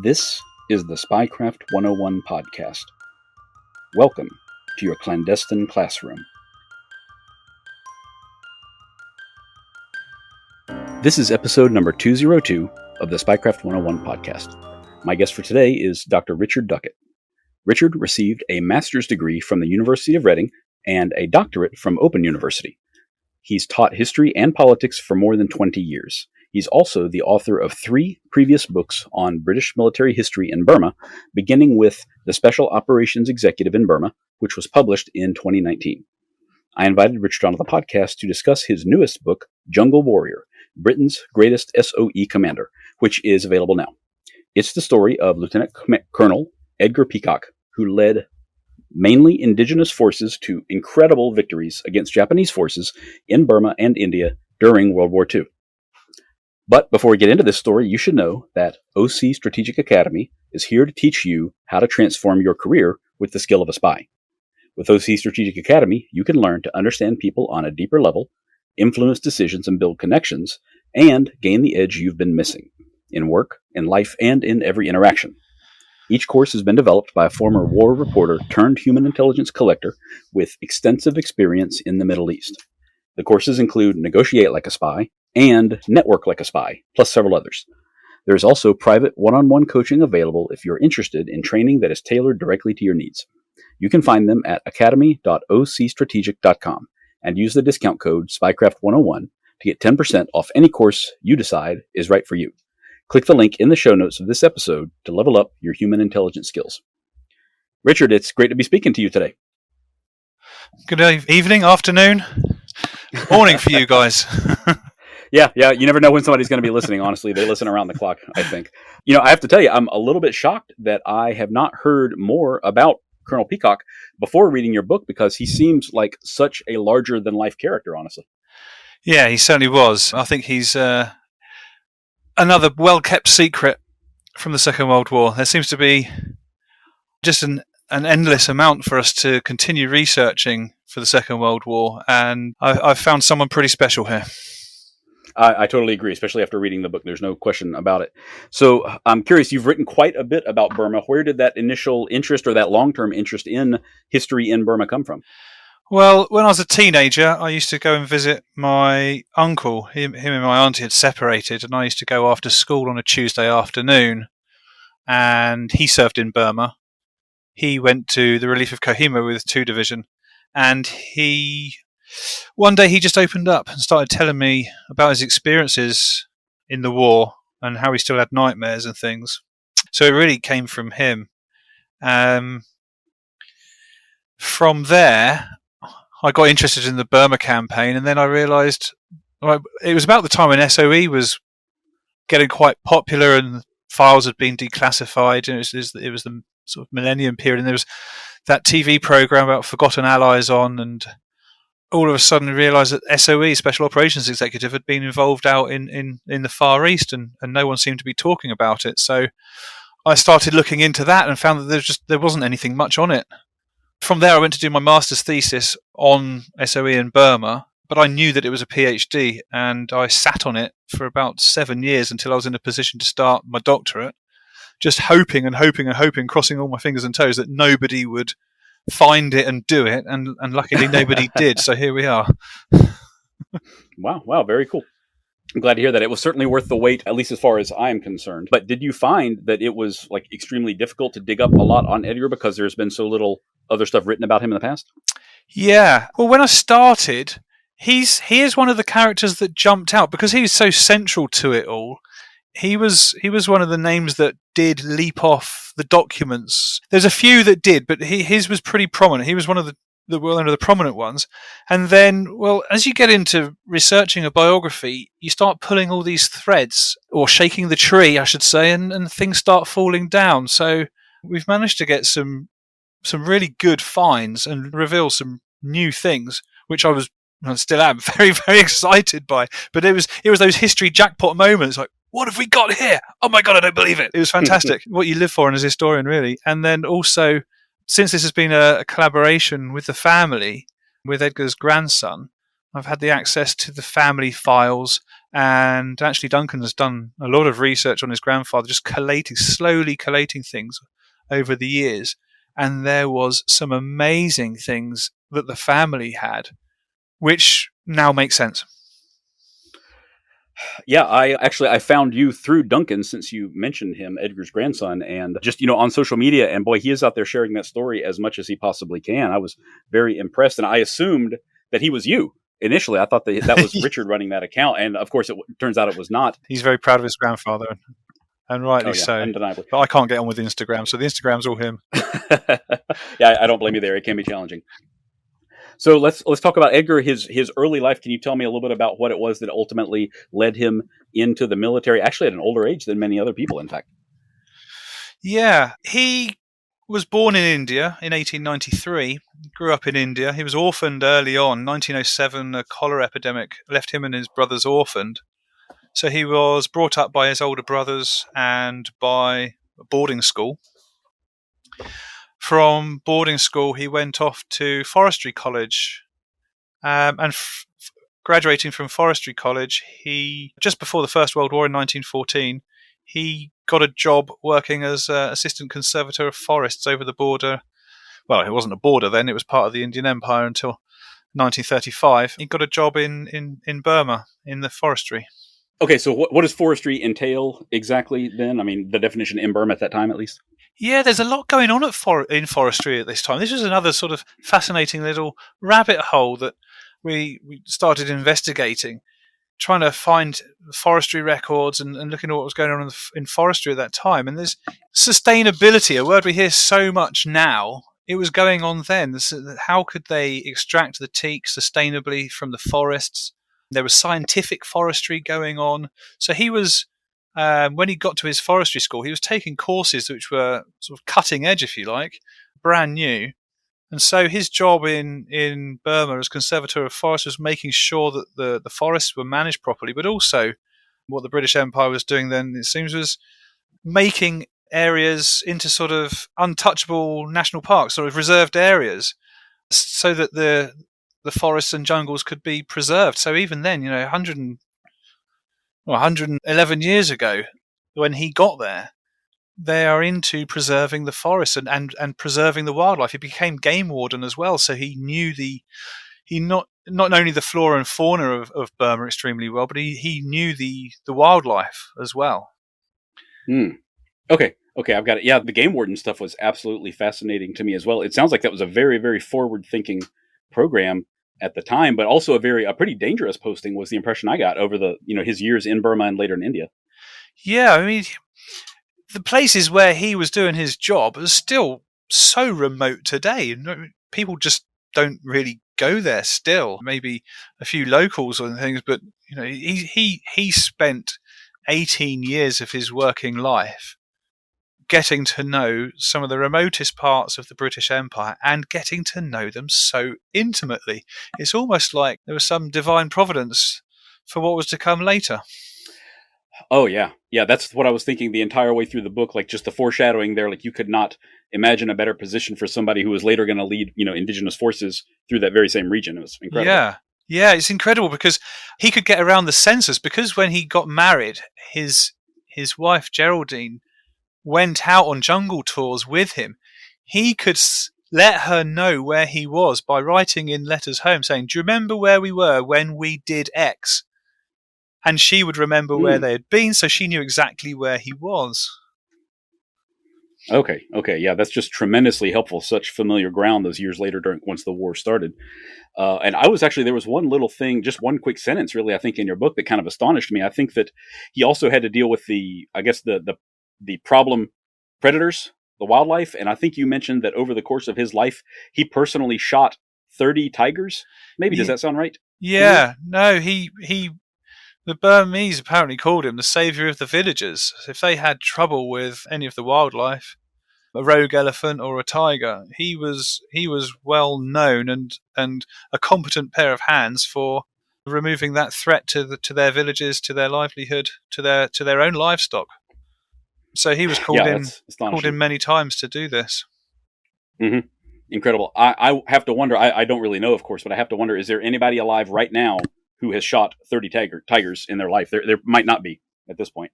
This is the Spycraft 101 podcast. Welcome to your clandestine classroom. This is episode number 202 of the Spycraft 101 podcast. My guest for today is Dr. Richard Duckett. Richard received a master's degree from the University of Reading and a doctorate from Open University. He's taught history and politics for more than 20 years. He's also the author of 3 previous books on British military history in Burma, beginning with The Special Operations Executive in Burma, which was published in 2019. I invited Richard onto the podcast to discuss his newest book, Jungle Warrior, Britain's Greatest SOE Commander, which is available now. It's the story of Lieutenant Colonel Edgar Peacock, who led mainly indigenous forces to incredible victories against Japanese forces in Burma and India during World War II. But before we get into this story, you should know that OC Strategic Academy is here to teach you how to transform your career with the skill of a spy. With OC Strategic Academy, you can learn to understand people on a deeper level, influence decisions and build connections, and gain the edge you've been missing in work, in life, and in every interaction. Each course has been developed by a former war reporter turned human intelligence collector with extensive experience in the Middle East. The courses include Negotiate Like a Spy and Network Like a Spy, plus several others. There is also private one-on-one coaching available if you're interested in training that is tailored directly to your needs. You can find them at academy.ocstrategic.com and use the discount code SPYCRAFT101 to get 10% off any course you decide is right for you. Click the link in the show notes of this episode to level up your human intelligence skills. Richard, it's great to be speaking to you today. Good evening, afternoon, morning for you guys. Yeah, you never know when somebody's going to be listening, honestly. They listen around the clock, I think. I have to tell you, I'm a little bit shocked that I have not heard more about Colonel Peacock before reading your book, because he seems like such a larger-than-life character, honestly. Yeah, he certainly was. I think he's another well-kept secret from the Second World War. There seems to be just an endless amount for us to continue researching for the Second World War, and I've found someone pretty special here. I totally agree, especially after reading the book. There's no question about it. So I'm curious, you've written quite a bit about Burma. Where did that initial interest or that long-term interest in history in Burma come from? Well, when I was a teenager, I used to go and visit my uncle. Him and my auntie had separated, and I used to go after school on a Tuesday afternoon, and he served in Burma. He went to the relief of Kohima with 2 Division, and one day he just opened up and started telling me about his experiences in the war and how he still had nightmares and things. So it really came from him. From there, I got interested in the Burma campaign, and then I realised it was about the time when SOE was getting quite popular and files had been declassified, and it was the sort of millennium period, and there was that TV programme about forgotten allies on, and all of a sudden realised that SOE, Special Operations Executive, had been involved out in the Far East, and no one seemed to be talking about it. So I started looking into that and found that there wasn't anything much on it. From there, I went to do my master's thesis on SOE in Burma, but I knew that it was a PhD, and I sat on it for about 7 years until I was in a position to start my doctorate, just hoping and hoping and hoping, crossing all my fingers and toes that nobody would find it and do it, and luckily nobody did, so here we are. Wow, very cool. I'm glad to hear that. It was certainly worth the wait, at least as far as I'm concerned. But did you find that it was extremely difficult to dig up a lot on Edgar because there's been so little other stuff written about him in the past? Yeah. Well, when I started, he is one of the characters that jumped out because he was so central to it all. He was one of the names that did leap off the documents. There's a few that did, but his was pretty prominent. He was one of the prominent ones. And then, well, as you get into researching a biography, you start pulling all these threads, or shaking the tree, I should say, and things start falling down. So we've managed to get some really good finds and reveal some new things, which I still am very, very excited by. But it was those history jackpot moments, like, what have we got here? Oh my God, I don't believe it. It was fantastic. What you live for as a historian, really. And then also, since this has been a collaboration with the family, with Edgar's grandson, I've had the access to the family files And actually, Duncan has done a lot of research on his grandfather, just slowly collating things over the years. And there was some amazing things that the family had, which now makes sense. Yeah, I found you through Duncan, since you mentioned him, Edgar's grandson, and just, on social media, and boy, he is out there sharing that story as much as he possibly can. I was very impressed, and I assumed that he was you. Initially, I thought that was Richard running that account, and of course, it turns out it was not. He's very proud of his grandfather, and rightly so. Undeniably. But I can't get on with Instagram, so the Instagram's all him. Yeah, I don't blame you there. It can be challenging. So let's talk about Edgar, his early life. Can you tell me a little bit about what it was that ultimately led him into the military, actually at an older age than many other people, in fact? Yeah, he was born in India in 1893, grew up in India. He was orphaned early on. 1907, a cholera epidemic left him and his brothers orphaned. So he was brought up by his older brothers and by a boarding school. From boarding school, he went off to Forestry College, and graduating from Forestry College, he, just before the First World War in 1914, he got a job working as assistant conservator of forests over the border. Well, it wasn't a border then, it was part of the Indian Empire until 1935. He got a job in Burma, in the forestry. Okay, so what does forestry entail exactly then? I mean, the definition in Burma at that time, at least? Yeah, there's a lot going on in forestry at this time. This was another sort of fascinating little rabbit hole that we started investigating, trying to find forestry records and looking at what was going on in forestry at that time. And there's sustainability, a word we hear so much now. It was going on then. How could they extract the teak sustainably from the forests? There was scientific forestry going on. So he was, when he got to his forestry school, he was taking courses which were sort of cutting edge, if you like, brand new. And so his job in Burma as conservator of forests was making sure that the forests were managed properly, but also what the British Empire was doing then, it seems, was making areas into sort of untouchable national parks, sort of reserved areas, so that the forests and jungles could be preserved. So even then, 111 years ago, when he got there, they are into preserving the forests and preserving the wildlife. He became game warden as well, so he knew not only the flora and fauna of Burma extremely well, but he knew the wildlife as well. Okay, I've got it. Yeah, the game warden stuff was absolutely fascinating to me as well. It sounds like that was a very, very forward-thinking program at the time, but also a pretty dangerous posting, was the impression I got over the his years in Burma and later in India. Yeah, I mean, the places where he was doing his job are still so remote today. People just don't really go there still. Maybe a few locals and things, but he spent 18 years of his working life getting to know some of the remotest parts of the British Empire and getting to know them so intimately. It's almost like there was some divine providence for what was to come later. Oh, yeah. Yeah, that's what I was thinking the entire way through the book, like just the foreshadowing there. Like, you could not imagine a better position for somebody who was later going to lead, indigenous forces through that very same region. It was incredible. Yeah, it's incredible because he could get around the census, because when he got married, his wife, Geraldine, went out on jungle tours with him. He could let her know where he was by writing in letters home saying, "Do you remember where we were when we did X?" And she would remember where they had been, so she knew exactly where he was. Okay, yeah, that's just tremendously helpful. Such familiar ground those years later, once the war started. And there was one little thing, just one quick sentence, really, I think, in your book that kind of astonished me. I think that he also had to deal with the problem predators, the wildlife, and I think you mentioned that over the course of his life, he personally shot 30 tigers. Maybe does that sound right? Yeah, no, the Burmese apparently called him the saviour of the villagers. If they had trouble with any of the wildlife, a rogue elephant or a tiger, he was well known and a competent pair of hands for removing that threat to their villages, to their livelihood, to their own livestock. So he was called in many times to do this. Mm-hmm. Incredible. I have to wonder, I don't really know, of course, but I have to wonder, is there anybody alive right now who has shot 30 tigers in their life. There might not be at this point.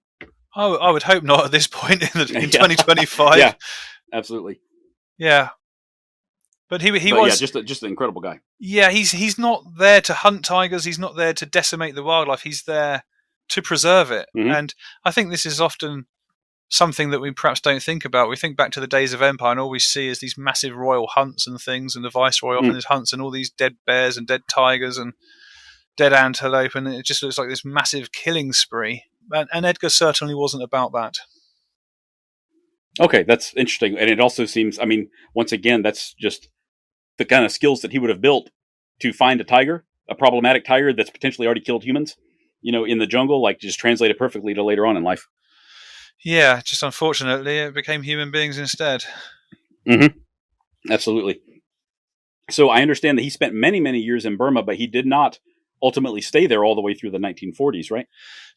Oh, I would hope not at this point in 2025. Yeah, absolutely. Yeah. But he was just an incredible guy. Yeah, he's not there to hunt tigers. He's not there to decimate the wildlife. He's there to preserve it. Mm-hmm. And I think this is often something that we perhaps don't think about. We think back to the days of empire, and all we see is these massive royal hunts and things, and the viceroy often is hunts, and all these dead bears and dead tigers and dead antelope, and it just looks like this massive killing spree. And Edgar certainly wasn't about that. Okay, that's interesting. And it also seems, I mean, once again, that's just the kind of skills that he would have built to find a tiger, a problematic tiger that's potentially already killed humans, in the jungle, like just translated perfectly to later on in life. Yeah, just unfortunately, it became human beings instead. Mm-hmm. Absolutely. So I understand that he spent many, many years in Burma, but he did not ultimately stay there all the way through the 1940s, right?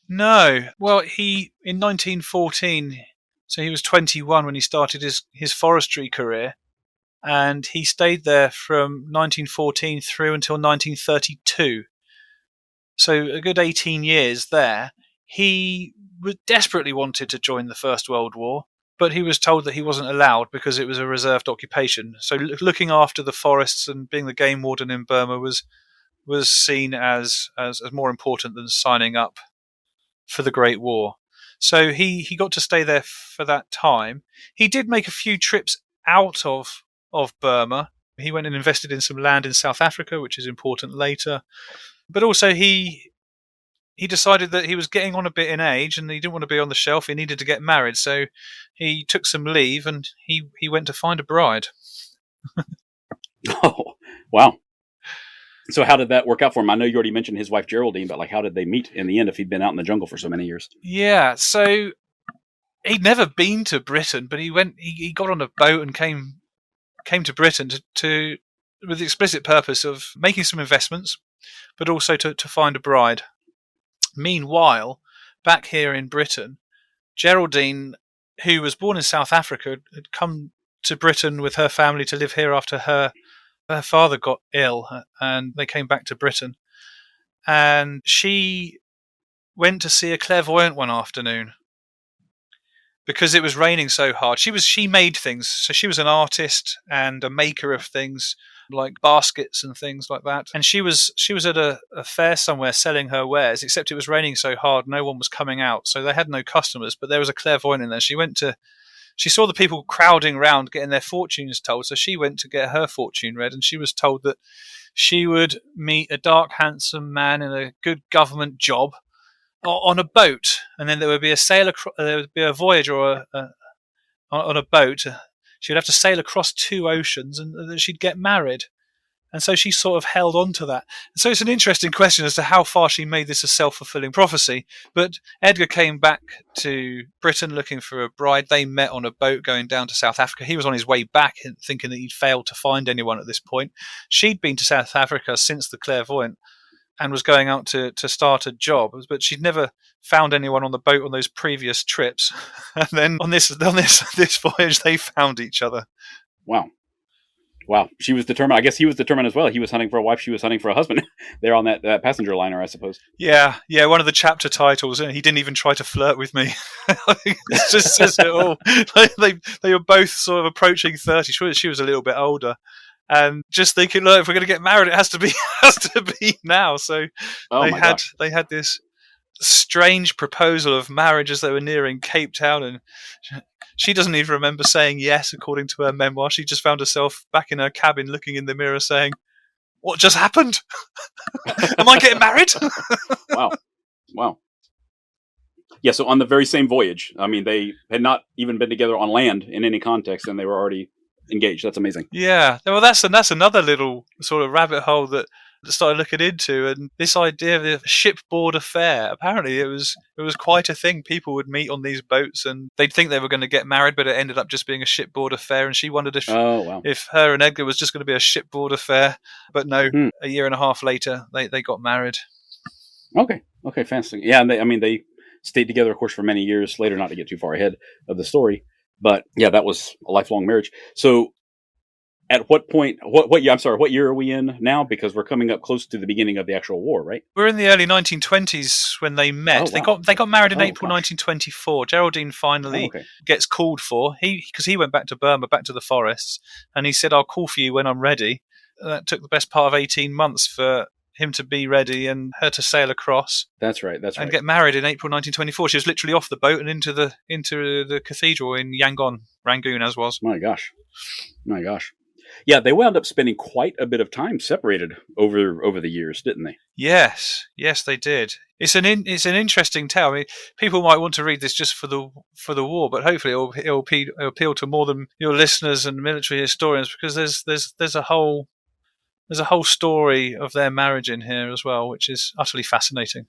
No. Well, in 1914, so he was 21 when he started his forestry career, and he stayed there from 1914 through until 1932. So a good 18 years there. He desperately wanted to join the First World War, but he was told that he wasn't allowed because it was a reserved occupation. So looking after the forests and being the game warden in Burma was seen as more important than signing up for the Great War. So he got to stay there for that time. He did make a few trips out of Burma. He went and invested in some land in South Africa, which is important later. But also he decided that he was getting on a bit in age and he didn't want to be on the shelf. He needed to get married. So he took some leave and he went to find a bride. Oh, wow. So how did that work out for him? I know you already mentioned his wife Geraldine, but how did they meet in the end if he'd been out in the jungle for so many years? Yeah, so he'd never been to Britain, but he got on a boat and came to Britain to with the explicit purpose of making some investments, but also to find a bride. Meanwhile, back here in Britain, Geraldine, who was born in South Africa, had come to Britain with her family to live here after her father got ill, and they came back to Britain. And she went to see a clairvoyant one afternoon because it was raining so hard. She made things, so she was an artist and a maker of things like baskets and things like that. And she was at a fair somewhere selling her wares, except it was raining so hard no one was coming out, so they had no customers. But there was a clairvoyant in there. She saw the people crowding round getting their fortunes told, so she went to get her fortune read, and she was told that she would meet a dark, handsome man in a good government job on a boat, and then there would be a voyage on a boat. She would have to sail across 2 oceans, and then she'd get married. And so she sort of held on to that. So it's an interesting question as to how far she made this a self-fulfilling prophecy. But Edgar came back to Britain looking for a bride. They met on a boat going down to South Africa. He was on his way back thinking that he'd failed to find anyone at this point. She'd been to South Africa since the clairvoyant and was going out to start a job, but she'd never found anyone on the boat on those previous trips. And then on this voyage, they found each other. Wow. She was determined. I guess he was determined as well. He was hunting for a wife. She was hunting for a husband. They're on that passenger liner, I suppose. Yeah. One of the chapter titles, he didn't even try to flirt with me. It just says it all. They were both sort of approaching 30. She was a little bit older. And just thinking, look, if we're going to get married, it has to be now. So they had this strange proposal of marriage as they were nearing Cape Town, and she doesn't even remember saying yes, according to her memoir. She just found herself back in her cabin looking in the mirror saying, "What just happened? Am I getting married?" Wow. Yeah, so on the very same voyage, I mean, they had not even been together on land in any context, and they were already engaged. That's amazing. Yeah. Well, that's another little sort of rabbit hole that started looking into, and this idea of the shipboard affair. Apparently it was quite a thing. People would meet on these boats and they'd think they were going to get married, but it ended up just being a shipboard affair. And she wondered if her and Edgar was just going to be a shipboard affair, but no. A year and a half later they got married. Okay, fantastic. Yeah, and they stayed together, of course, for many years later, not to get too far ahead of the story. But yeah, that was a lifelong marriage. So at what point? What year? I'm sorry. What year are we in now? Because we're coming up close to the beginning of the actual war, right? We're in the early 1920s when they met. Oh, wow. They got married in Oh, April gosh. 1924. Geraldine Oh, finally okay. gets called for because he went back to Burma, back to the forests, and he said, "I'll call for you when I'm ready." That took the best part of 18 months for him to be ready and her to sail across. That's right. That's and right. get married in April 1924. She was literally off the boat and into the cathedral in Yangon, Rangoon, as was. My gosh. Yeah, they wound up spending quite a bit of time separated over the years, didn't they? Yes, they did. It's an interesting tale. I mean, people might want to read this just for the war, but hopefully it'll appeal to more than your listeners and military historians, because there's a whole story of their marriage in here as well, which is utterly fascinating.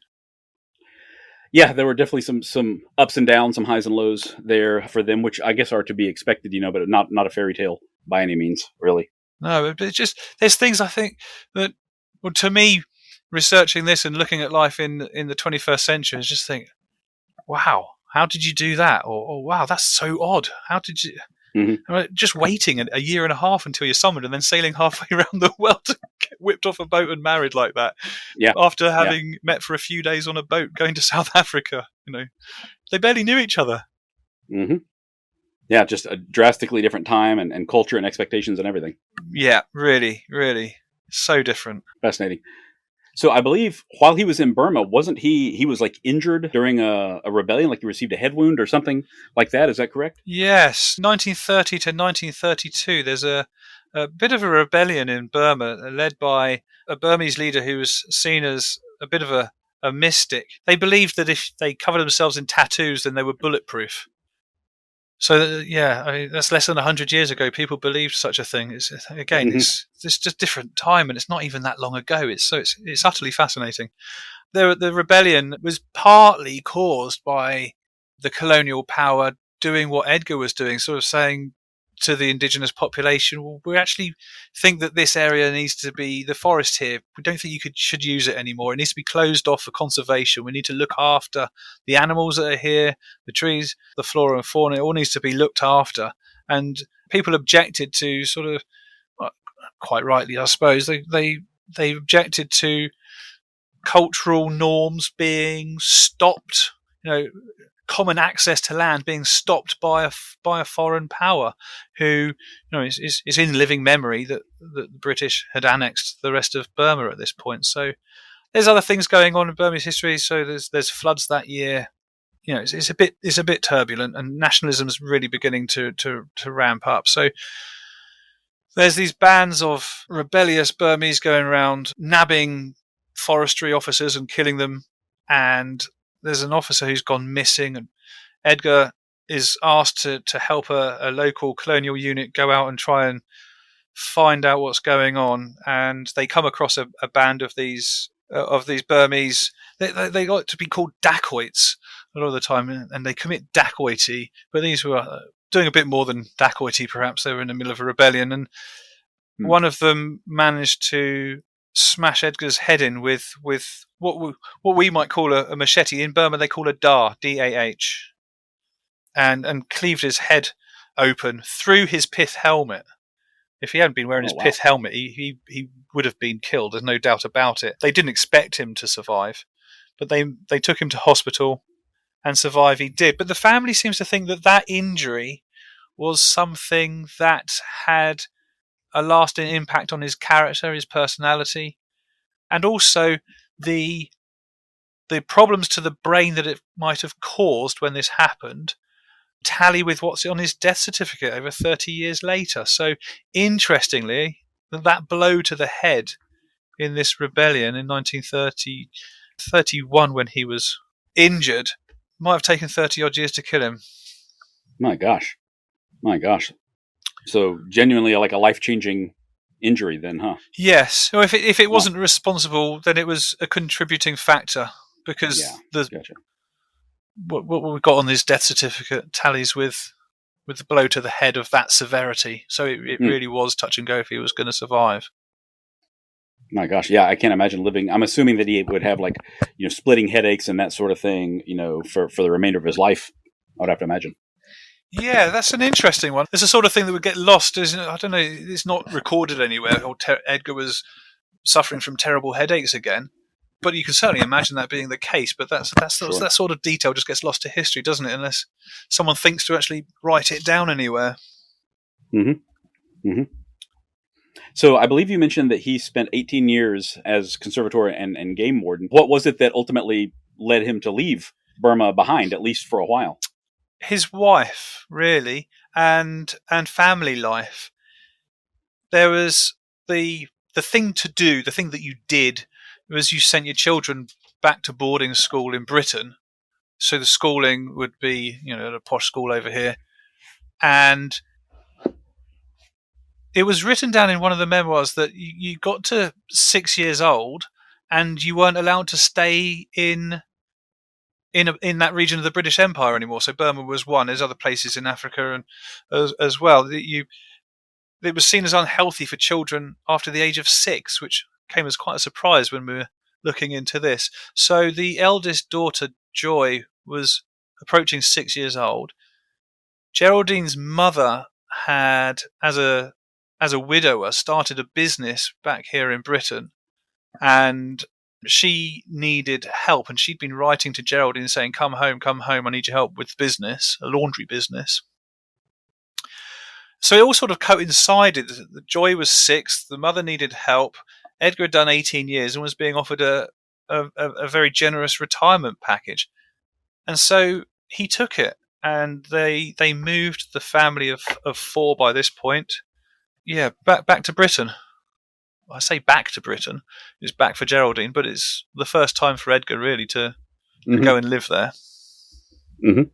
Yeah, there were definitely some ups and downs, some highs and lows there for them, which I guess are to be expected, but not a fairy tale by any means, really. No, but it's just there's things I think that, well, to me, researching this and looking at life in the 21st century, is just think, wow, how did you do that? Or wow, that's so odd. How did you? Mm-hmm. Just waiting a year and a half until you're summoned, and then sailing halfway around the world to get whipped off a boat and married like that. Yeah. After having met for a few days on a boat going to South Africa, they barely knew each other. Mm-hmm. Yeah, just a drastically different time and culture and expectations and everything. Yeah, really, really, so different. Fascinating. So I believe while he was in Burma, wasn't he was like injured during a rebellion, like he received a head wound or something like that? Is that correct? Yes, 1930 to 1932, there's a bit of a rebellion in Burma led by a Burmese leader who was seen as a bit of a mystic. They believed that if they covered themselves in tattoos, then they were bulletproof. So, I mean, that's less than 100 years ago. People believed such a thing. It's just different time, and it's not even that long ago. It's utterly fascinating. The rebellion was partly caused by the colonial power doing what Edgar was doing, sort of saying to the indigenous population, well, we actually think that this area needs to be the forest here. We don't think you should use it anymore. It needs to be closed off for conservation. We need to look after the animals that are here, the trees, the flora and fauna. It all needs to be looked after. And people objected to sort of, quite rightly, I suppose, they objected to cultural norms being stopped, common access to land being stopped by a foreign power who, is in living memory that the British had annexed the rest of Burma at this point. So there's other things going on in Burmese history. So there's floods that year. It's a bit turbulent, and nationalism's really beginning to ramp up. So there's these bands of rebellious Burmese going around nabbing forestry officers and killing them, and there's an officer who's gone missing, and Edgar is asked to help a local colonial unit go out and try and find out what's going on. And they come across a band of these Burmese. They like to be called dacoits a lot of the time, and they commit dacoity. But these were doing a bit more than dacoity, perhaps. They were in the middle of a rebellion, and one of them managed to smash Edgar's head in with what we might call a machete. In Burma, they call a dah, D-A-H, and cleaved his head open through his pith helmet. If he hadn't been wearing his pith helmet, he would have been killed. There's no doubt about it. They didn't expect him to survive, but they took him to hospital, and survive he did. But the family seems to think that injury was something that had a lasting impact on his character, his personality, and also the problems to the brain that it might have caused when this happened tally with what's on his death certificate over 30 years later. So interestingly, that blow to the head in this rebellion in 1931, when he was injured, might have taken 30 odd years to kill him. My gosh. So genuinely like a life-changing injury then, huh? Yes. So if it wasn't responsible, then it was a contributing factor, because gotcha. What we've got on his death certificate tallies with the blow to the head of that severity. So it really was touch and go if he was going to survive. My gosh, yeah, I can't imagine living. I'm assuming that he would have splitting headaches and that sort of thing, for the remainder of his life. I would have to imagine. Yeah, that's an interesting one. It's the sort of thing that would get lost, isn't it? I don't know. It's not recorded anywhere. Or Edgar was suffering from terrible headaches again. But you can certainly imagine that being the case. But that sort of detail just gets lost to history, doesn't it? Unless someone thinks to actually write it down anywhere. Mm-hmm. Mm-hmm. So I believe you mentioned that he spent 18 years as conservator and game warden. What was it that ultimately led him to leave Burma behind, at least for a while? His wife, really, and family life. There was the thing to do, the thing that you did was you sent your children back to boarding school in Britain. So the schooling would be, at a posh school over here. And it was written down in one of the memoirs that you got to 6 years old and you weren't allowed to stay in that region of the British Empire anymore. So Burma was one. There's other places in Africa and as well. It was seen as unhealthy for children after the age of 6, which came as quite a surprise when we were looking into this. So the eldest daughter, Joy, was approaching 6 years old. Geraldine's mother had, as a widower, started a business back here in Britain, and she needed help, and she'd been writing to Geraldine saying, come home, I need your help with business, a laundry business. So it all sort of coincided. Joy was 6, the mother needed help, Edgar had done 18 years and was being offered a very generous retirement package. And so he took it, and they moved the family of 4 by this point. Yeah, back to Britain. I say back to Britain. It's back for Geraldine, but it's the first time for Edgar really to go and live there. Mm-hmm.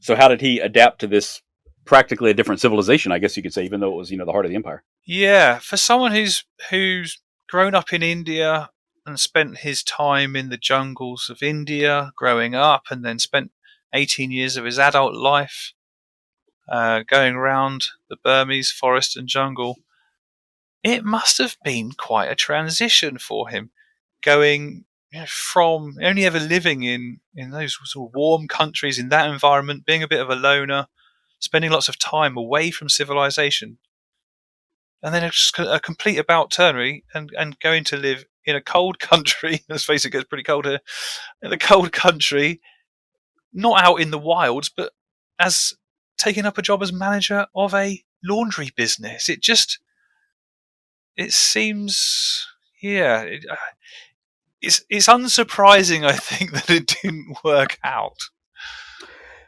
So how did he adapt to this practically a different civilization, I guess you could say, even though it was, the heart of the empire? Yeah, for someone who's grown up in India and spent his time in the jungles of India growing up, and then spent 18 years of his adult life going around the Burmese forest and jungle, it must have been quite a transition for him, going from only ever living in those sort of warm countries, in that environment, being a bit of a loner, spending lots of time away from civilization, and then just a complete about turn and going to live in a cold country. Let's face it, it gets pretty cold here. In a cold country, not out in the wilds, but as taking up a job as manager of a laundry business. It seems, it's unsurprising, I think, that it didn't work out.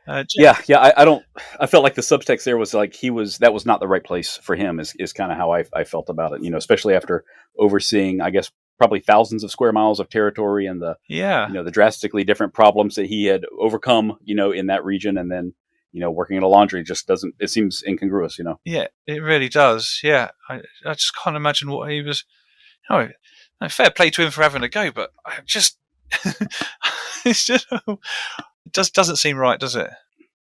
I felt like the subtext there was like that was not the right place for him, is kind of how I felt about it, especially after overseeing, I guess, probably thousands of square miles of territory and the drastically different problems that he had overcome, in that region, and then, working in a laundry just doesn't, it seems incongruous, Yeah, it really does. Yeah. I just can't imagine what he was. Fair play to him for having a go, but I just, it just doesn't seem right, does it?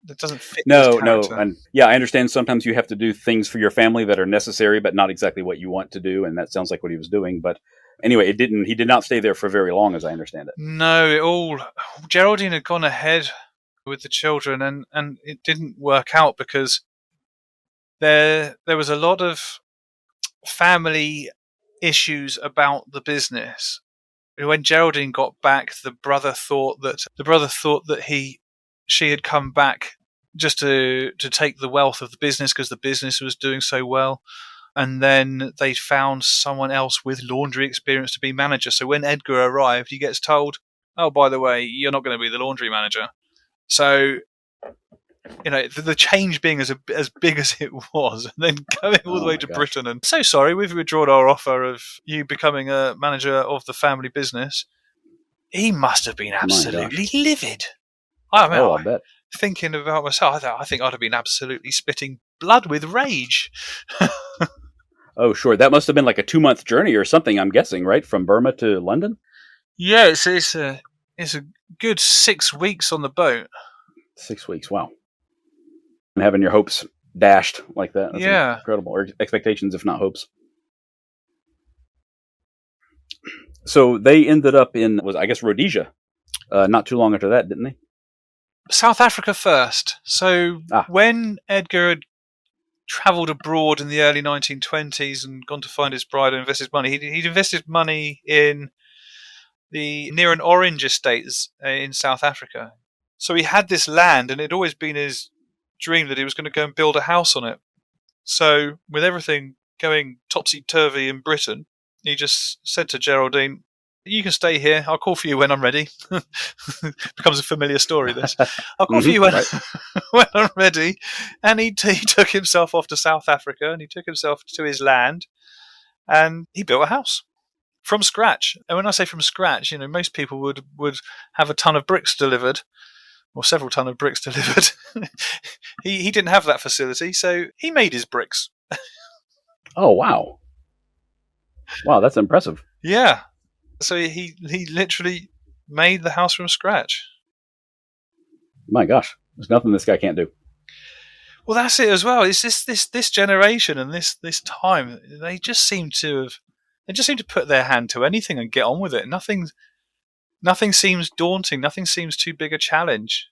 It doesn't fit. No, and I understand sometimes you have to do things for your family that are necessary, but not exactly what you want to do, and that sounds like what he was doing. But anyway, he did not stay there for very long, as I understand it. No, Geraldine had gone ahead with the children, and it didn't work out because there was a lot of family issues about the business. When Geraldine got back, the brother thought that she had come back just to take the wealth of the business because the business was doing so well. And then they found someone else with laundry experience to be manager. So when Edgar arrived, he gets told, oh, by the way, you're not going to be the laundry manager. So, the change being as big as it was, and then going all the way to Britain and, so sorry, we've withdrawn our offer of you becoming a manager of the family business. He must have been absolutely livid. I bet. Thinking about myself, I think I'd have been absolutely spitting blood with rage. Oh, sure. That must have been like a 2-month journey or something, I'm guessing, right? From Burma to London? Yeah, it's a good 6 weeks on the boat. 6 weeks, wow. And having your hopes dashed like that. That's incredible. Or expectations, if not hopes. So they ended up in, Rhodesia not too long after that, didn't they? South Africa first. So Ah. when Edgar had travelled abroad in the early 1920s and gone to find his bride and invest his money, he'd invested money in the near an orange estates in South Africa. So he had this land, and it had always been his dream that he was going to go and build a house on it. So with everything going topsy-turvy in Britain, he just said to Geraldine, "You can stay here. I'll call for you when I'm ready." Becomes a familiar story, this. "I'll call for you when, when I'm ready." And he took himself off to South Africa, and he took himself to his land, and he built a house from scratch. And when I say from scratch, most people would have a ton of bricks delivered, or several ton of bricks delivered. He didn't have that facility, so he made his bricks. Oh, wow. Wow, that's impressive. Yeah. So he literally made the house from scratch. My gosh, there's nothing this guy can't do. Well, that's it as well. It's this generation and this time. They just seem to put their hand to anything and get on with it. Nothing seems daunting. Nothing seems too big a challenge.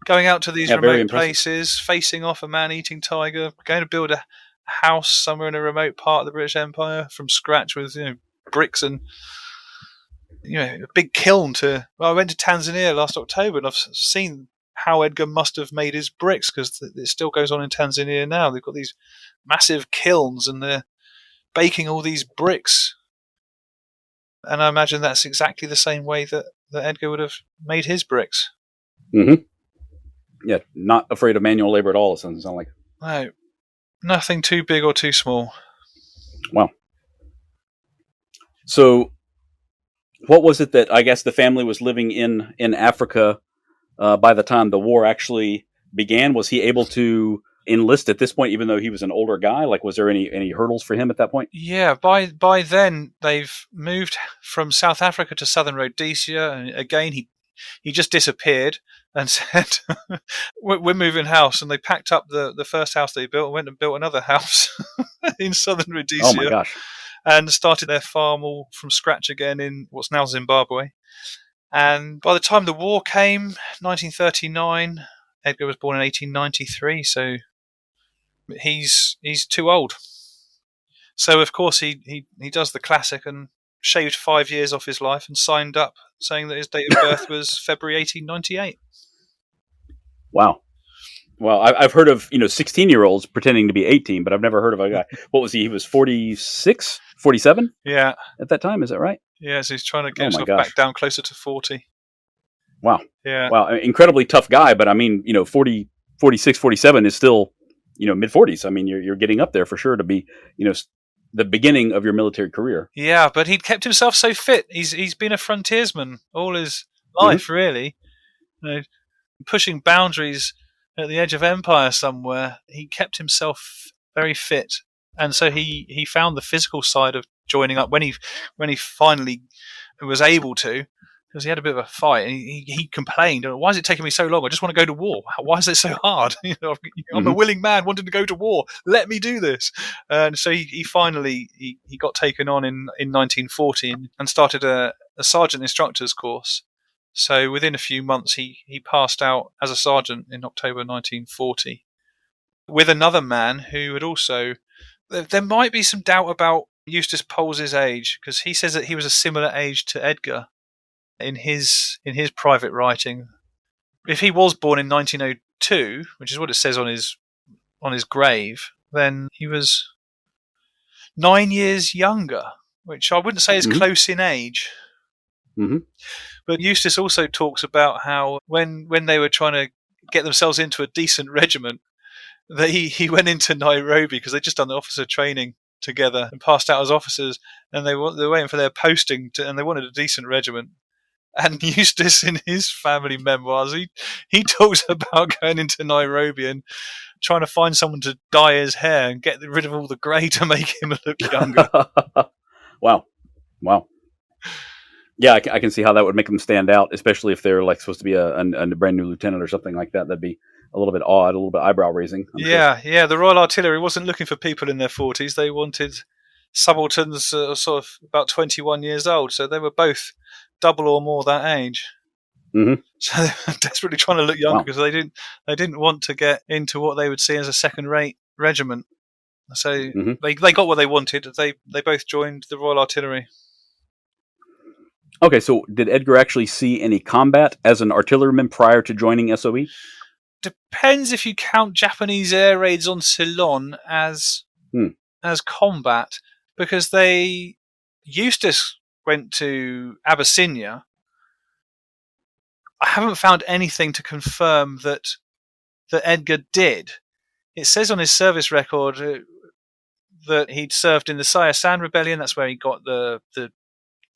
Going out to these remote places, facing off a man-eating tiger, going to build a house somewhere in a remote part of the British Empire from scratch with bricks and a big kiln. I went to Tanzania last October, and I've seen how Edgar must have made his bricks, because it still goes on in Tanzania now. They've got these massive kilns, and they're baking all these bricks. And I imagine that's exactly the same way that Edgar would have made his bricks. Mm-hmm. Yeah, not afraid of manual labor at all, it sounds like. No, nothing too big or too small. Wow. So, what was it that I guess the family was living in Africa by the time the war actually began? Was he able to enlist at this point, even though he was an older guy? Like, was there any hurdles for him at that point? Yeah, by then they've moved from South Africa to Southern Rhodesia, and again he just disappeared and said, "We're moving house," and they packed up the first house they built and went and built another house in Southern Rhodesia. Oh my gosh. And started their farm all from scratch again in what's now Zimbabwe. And by the time the war came, 1939, Edgar was born in 1893, so he's too old. So of course he does the classic and shaved 5 years off his life and signed up saying that his date of birth was February 1898. Wow. Well, I've heard of 16-year-olds pretending to be 18, but I've never heard of a guy. What was he? He was 46, 47? Yeah. At that time, is that right? Yeah, so he's trying to get himself back down closer to 40. Wow. Yeah. Wow, incredibly tough guy, but I mean, 40, 46, 47 is still, mid-40s. I mean, you're getting up there for sure to be, the beginning of your military career. Yeah, but he'd kept himself so fit. He's been a frontiersman all his life, really. Pushing boundaries at the edge of empire somewhere. He kept himself very fit, and so he found the physical side of joining up when he finally was able to, because he had a bit of a fight, and he complained, "Why is it taking me so long? I just want to go to war. Why is it so hard? I'm a willing man wanting to go to war. Let me do this." And so he finally got taken on in 1940 and started a sergeant instructor's course. So within a few months, he passed out as a sergeant in October 1940 with another man who had also... There might be some doubt about Eustace Poles's age, because he says that he was a similar age to Edgar in his private writing. If he was born in 1902, which is what it says on his grave, then he was 9 years younger, which I wouldn't say is close in age. Mm-hmm. But Eustace also talks about how when they were trying to get themselves into a decent regiment, that he went into Nairobi because they'd just done the officer training together and passed out as officers, and they were waiting for their posting, and they wanted a decent regiment. And Eustace, in his family memoirs, he talks about going into Nairobi and trying to find someone to dye his hair and get rid of all the grey to make him look younger. Wow. Yeah, I can see how that would make them stand out, especially if they're like supposed to be a brand new lieutenant or something like that. That'd be a little bit odd, a little bit eyebrow raising. Yeah. The Royal Artillery wasn't looking for people in their 40s. They wanted subalterns sort of about 21 years old. So they were both double or more that age. Mm-hmm. So they were desperately trying to look younger because they didn't want to get into what they would see as a second-rate regiment. So they got what they wanted. They both joined the Royal Artillery. Okay, so did Edgar actually see any combat as an artilleryman prior to joining SOE? Depends if you count Japanese air raids on Ceylon as combat, because Eustace went to Abyssinia. I haven't found anything to confirm that Edgar did. It says on his service record that he'd served in the Siasan Rebellion. That's where he got the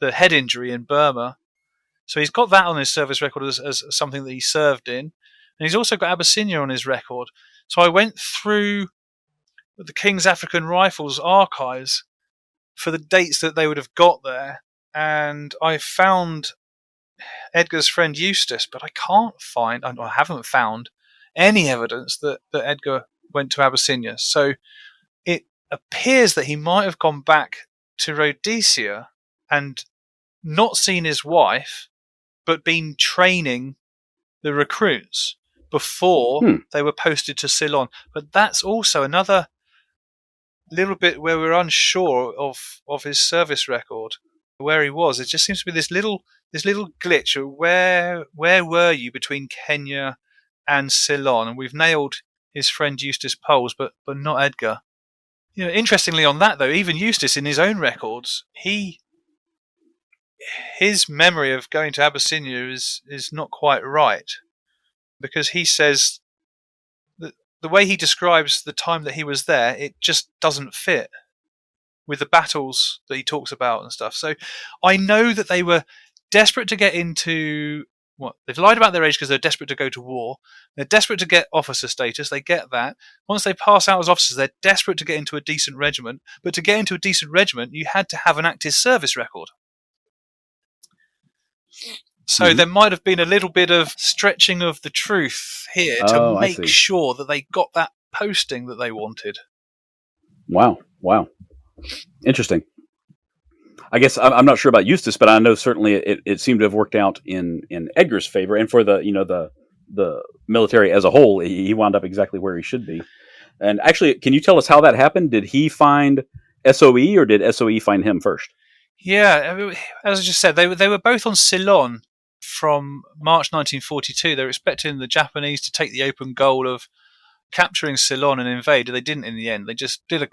head injury in Burma. So he's got that on his service record as something that he served in. And he's also got Abyssinia on his record. So I went through the King's African Rifles archives for the dates that they would have got there. And I found Edgar's friend Eustace, but I haven't found any evidence that Edgar went to Abyssinia. So it appears that he might have gone back to Rhodesia and not seen his wife, but been training the recruits before they were posted to Ceylon. But that's also another little bit where we're unsure of his service record, where he was. It just seems to be this little glitch of where were you between Kenya and Ceylon? And we've nailed his friend Eustace Poles, but not Edgar. Interestingly on that though, even Eustace in his own records, his memory of going to Abyssinia is not quite right, because he says that the way he describes the time that he was there, it just doesn't fit with the battles that he talks about and stuff. So I know that they were desperate to get into they've lied about their age because they're desperate to go to war. They're desperate to get officer status. They get that. Once they pass out as officers, they're desperate to get into a decent regiment. But to get into a decent regiment, you had to have an active service record. So there might have been a little bit of stretching of the truth here to make sure that they got that posting that they wanted. Wow. Interesting. I guess I'm not sure about Eustace, but I know certainly it seemed to have worked out in Edgar's favor, and for the military as a whole, he wound up exactly where he should be. And actually, can you tell us how that happened? Did he find SOE, or did SOE find him first? Yeah, as I just said, they were both on Ceylon from March 1942. They were expecting the Japanese to take the open goal of capturing Ceylon and invade. They didn't in the end. They just did a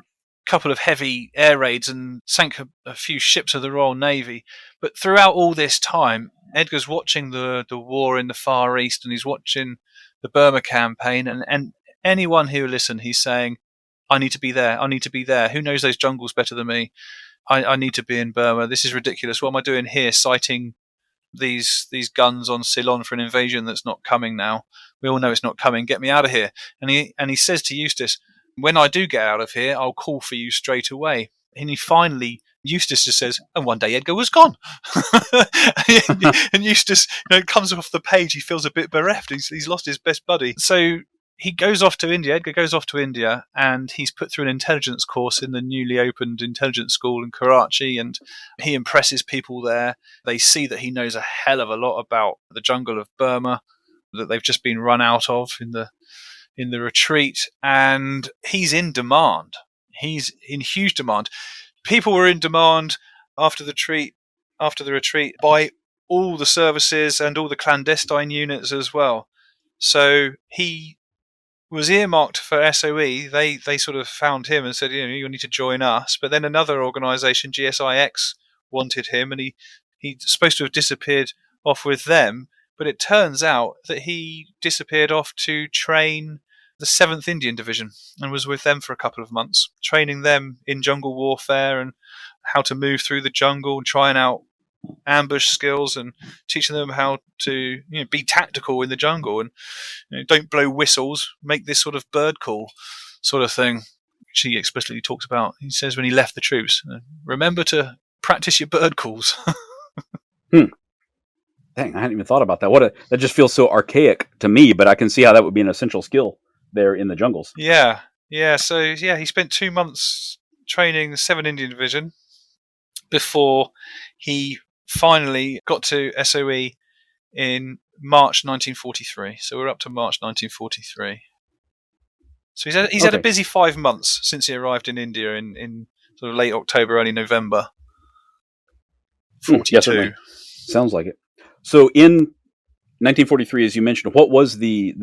couple of heavy air raids and sank a few ships of the Royal Navy. But throughout all this time, Edgar's watching the war in the Far East, and he's watching the Burma campaign, and anyone who will listen, he's saying, I need to be there. I need to be there. Who knows those jungles better than me? I need to be in Burma. This is ridiculous. What am I doing here, sighting these guns on Ceylon for an invasion that's not coming now? We all know it's not coming. Get me out of here. And he says to Eustace, when I do get out of here, I'll call for you straight away. And Eustace just says, and one day Edgar was gone. And Eustace, comes off the page, he feels a bit bereft. He's lost his best buddy. So he goes off to India. Edgar goes off to India, and he's put through an intelligence course in the newly opened intelligence school in Karachi, and he impresses people there. They see that he knows a hell of a lot about the jungle of Burma that they've just been run out of in the retreat, and he's in demand. He's in huge demand. People were in demand after the retreat by all the services and all the clandestine units as well. So he was earmarked for SOE. They sort of found him and said, you need to join us. But then another organisation, GSIX, wanted him, and he's supposed to have disappeared off with them. But it turns out that he disappeared off to train the 7th Indian Division and was with them for a couple of months, training them in jungle warfare and how to move through the jungle, trying out ambush skills and teaching them how to be tactical in the jungle and don't blow whistles, make this sort of bird call sort of thing, which he explicitly talks about. He says when he left the troops, remember to practice your bird calls. Dang, I hadn't even thought about that. That just feels so archaic to me, but I can see how that would be an essential skill there in the jungles. Yeah. So he spent 2 months training the 7th Indian Division before he finally got to SOE in March 1943. So we're up to March 1943. So he's had a busy 5 months since he arrived in India in sort of late October, early November. 42. Yes, sounds like it. So in 1943, as you mentioned, what was the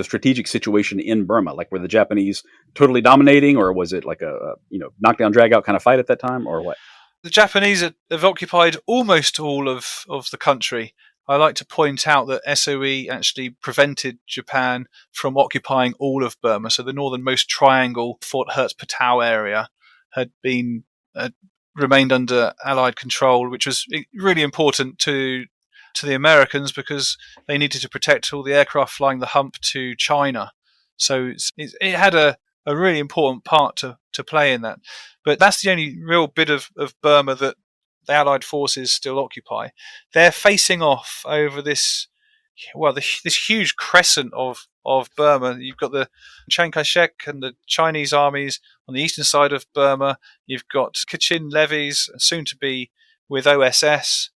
strategic situation in Burma? Like, were the Japanese totally dominating, or was it like a knockdown, drag out kind of fight at that time, or what? The Japanese have occupied almost all of the country. I like to point out that SOE actually prevented Japan from occupying all of Burma. So the northernmost triangle, Fort Hertz Patao area, had remained under Allied control, which was really important to the Americans because they needed to protect all the aircraft flying the hump to China. So it had a really important part to play in that. But that's the only real bit of Burma that the Allied forces still occupy. They're facing off over this huge crescent of Burma. You've got the Chiang Kai-shek and the Chinese armies on the eastern side of Burma. You've got Kachin levies, soon to be with OSS,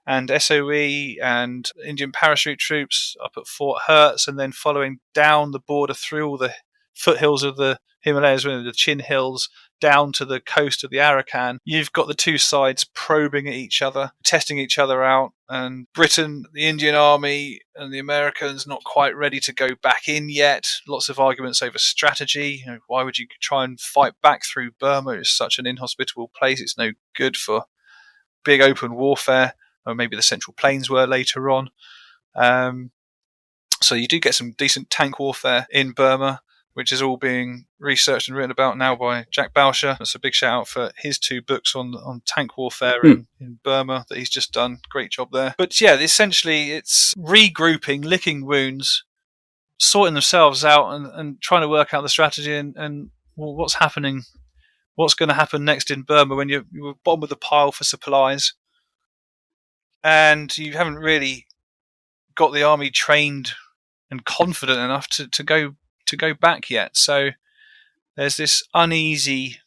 and SOE and Indian parachute troops up at Fort Hertz, and then following down the border through all the foothills of the Himalayas, the Chin Hills, down to the coast of the Arakan. You've got the two sides probing at each other, testing each other out, and Britain, the Indian Army, and the Americans not quite ready to go back in yet. Lots of arguments over strategy. Why would you try and fight back through Burma? It's such an inhospitable place. It's no good for big open warfare, or maybe the Central Plains were later on. So you do get some decent tank warfare in Burma, which is all being researched and written about now by Jack Bauscher. That's a big shout out for his 2 books on tank warfare in Burma that he's just done. Great job there. But yeah, essentially it's regrouping, licking wounds, sorting themselves out and trying to work out the strategy and what's happening, what's going to happen next in Burma when you're bottom of the pile for supplies and you haven't really got the army trained and confident enough to go back yet. So there's this uneasy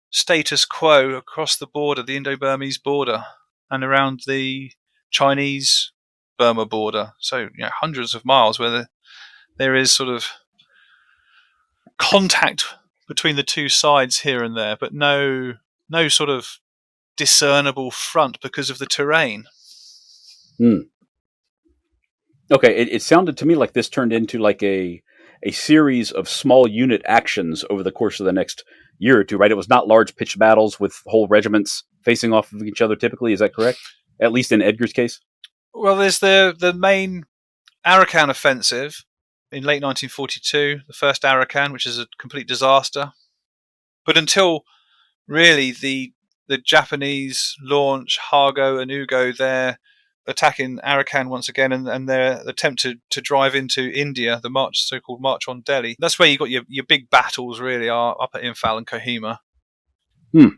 status quo across the border, the Indo-Burmese border, and around the Chinese-Burma border. So hundreds of miles where there is sort of contact between the two sides here and there, but no sort of discernible front because of the terrain. Okay, it sounded to me like this turned into like a series of small unit actions over the course of the next year or two, right? It was not large pitched battles with whole regiments facing off of each other typically. Is that correct? At least in Edgar's case? Well, there's the main Arakan offensive in late 1942, the first Arakan, which is a complete disaster. But until really the Japanese launch Hago and Ugo their attacking Arakan once again and their attempt to drive into India, the so-called March on Delhi. That's where you got your big battles really are up at Imphal and Kohima. Which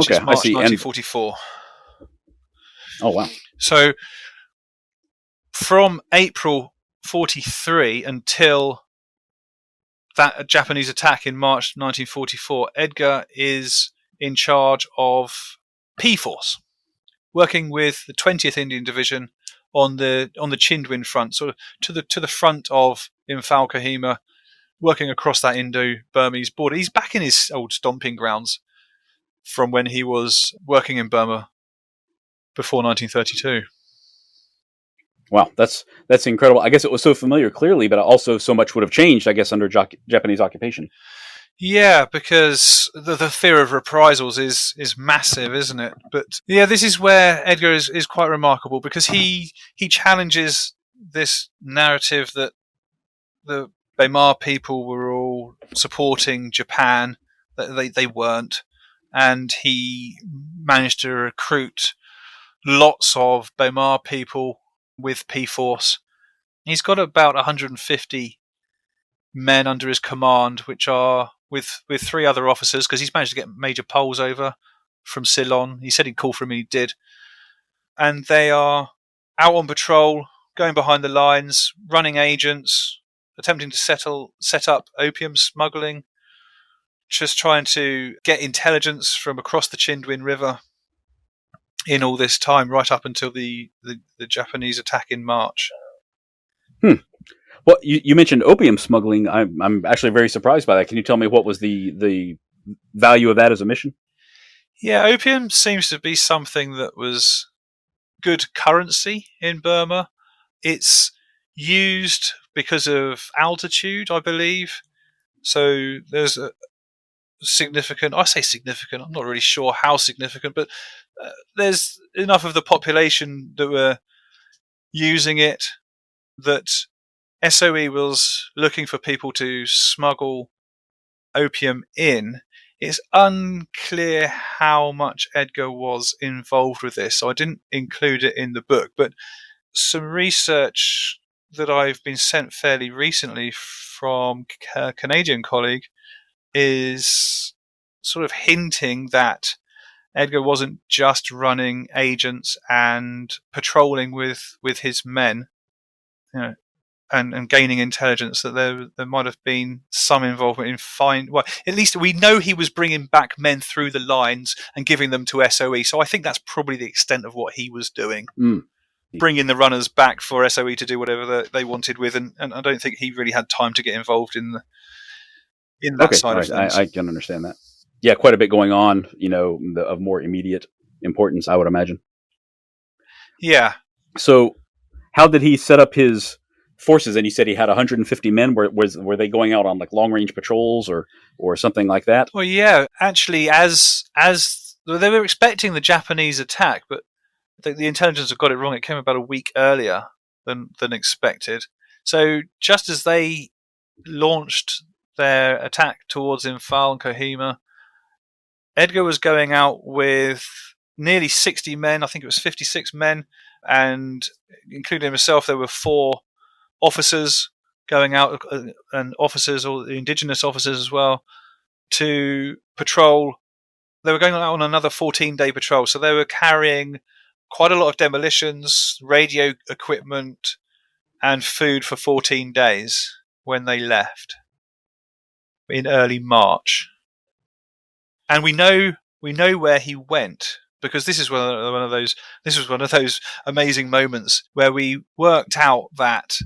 is March 1944. Oh, wow. So from April 43 until that Japanese attack in March 1944, Edgar is in charge of P-Force, working with the 20th Indian Division on the Chindwin front, sort of to the front of Imphal Kohima, working across that Indo-Burmese border. He's back in his old stomping grounds from when he was working in Burma before 1932. Wow, that's incredible. I guess it was so familiar, clearly, but also so much would have changed, I guess, under Japanese occupation. Yeah, because the fear of reprisals is massive, isn't it? But yeah, this is where Edgar is quite remarkable because he challenges this narrative that the Burma people were all supporting Japan, that they weren't, and he managed to recruit lots of Burma people with P-Force. He's got about 150 men under his command, which are with 3 other officers, because he's managed to get Major Poles over from Ceylon. He said he'd call for him, and he did. And they are out on patrol, going behind the lines, running agents, attempting to set up opium smuggling, just trying to get intelligence from across the Chindwin River. in all this time, right up until the Japanese attack in March. Well, you mentioned opium smuggling. I'm actually very surprised by that. Can you tell me what was the value of that as a mission? Yeah, opium seems to be something that was good currency in Burma. It's used because of altitude, I believe. So there's a significant, I say significant, I'm not really sure how significant, but there's enough of the population that were using it that SOE was looking for people to smuggle opium in. It's unclear how much Edgar was involved with this, so I didn't include it in the book, but some research that I've been sent fairly recently from a Canadian colleague is sort of hinting that Edgar wasn't just running agents and patrolling with his men, you know, and gaining intelligence, that there might have been some involvement in well, at least we know he was bringing back men through the lines and giving them to SOE. So I think that's probably the extent of what he was doing. Bringing the runners back for SOE to do whatever they wanted with, and I don't think he really had time to get involved in that side of things. I can understand that. Yeah, quite a bit going on, of more immediate importance, I would imagine. Yeah. So how did he set up his forces? And he said he had 150 men. Were they going out on like long range patrols or something like that? Well, yeah, actually, as they were expecting the Japanese attack, but the intelligence have got it wrong. It came about a week earlier than expected. So just as they launched their attack towards Imphal and Kohima, Edgar was going out with nearly 60 men. I think it was 56 men, and including himself, there were 4 officers going out, and officers, or the indigenous officers as well, to patrol. They were going out on another 14-day patrol, so they were carrying quite a lot of demolitions, radio equipment, and food for 14 days when they left in early March. And we know where he went, because this is one of those amazing moments where we worked out that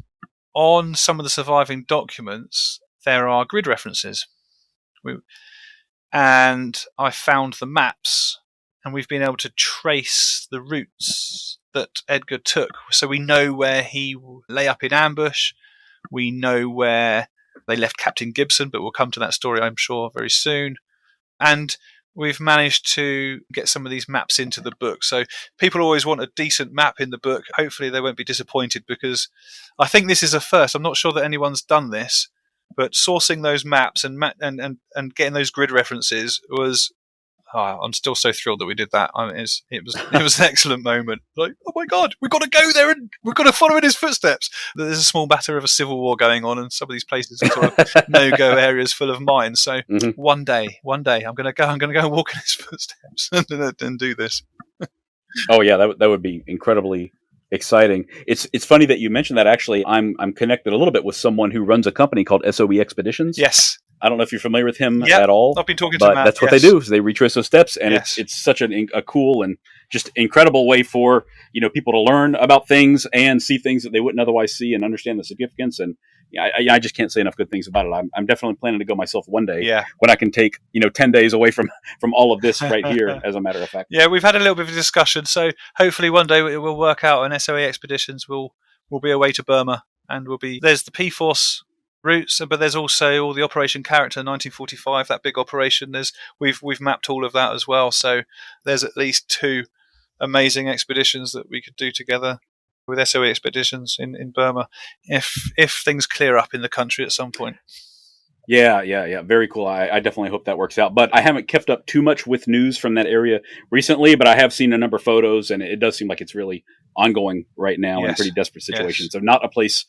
on some of the surviving documents there are grid references. And I found the maps, and we've been able to trace the routes that Edgar took. So we know where he lay up in ambush. We know where they left Captain Gibson, but we'll come to that story, I'm sure, very soon. And we've managed to get some of these maps into the book. So people always want a decent map in the book. Hopefully they won't be disappointed, because I think this is a first. I'm not sure that anyone's done this, but sourcing those maps and getting those grid references was, I'm still so thrilled that we did that. It was an excellent moment. Like, oh my God, we've got to go there and we've got to follow in his footsteps. There's a small matter of a civil war going on, and some of these places are sort of no-go areas full of mines. So one day, I'm going to go and walk in his footsteps and do this. Oh yeah, that would be incredibly exciting. It's funny that you mentioned that. Actually, I'm connected a little bit with someone who runs a company called SOE Expeditions. Yes. I don't know if you're familiar with him at all. I've been talking to Matt. That's what they do. Is they retrace those steps, and it's such a cool and just incredible way for people to learn about things and see things that they wouldn't otherwise see and understand the significance. And I just can't say enough good things about it. I'm definitely planning to go myself one day. Yeah. When I can take 10 days away from all of this right here. As a matter of fact. Yeah, we've had a little bit of a discussion. So hopefully one day it will work out, and SOE Expeditions will be away to Burma, and there's the P-Force routes, but there's also all the Operation Character 1945, that big operation. We've mapped all of that as well. So there's at least 2 amazing expeditions that we could do together with SOE Expeditions in Burma, if things clear up in the country at some point. Yeah. Very cool. I definitely hope that works out. But I haven't kept up too much with news from that area recently, but I have seen a number of photos, and it does seem like it's really ongoing right now in a pretty desperate situation. Yes. So not a place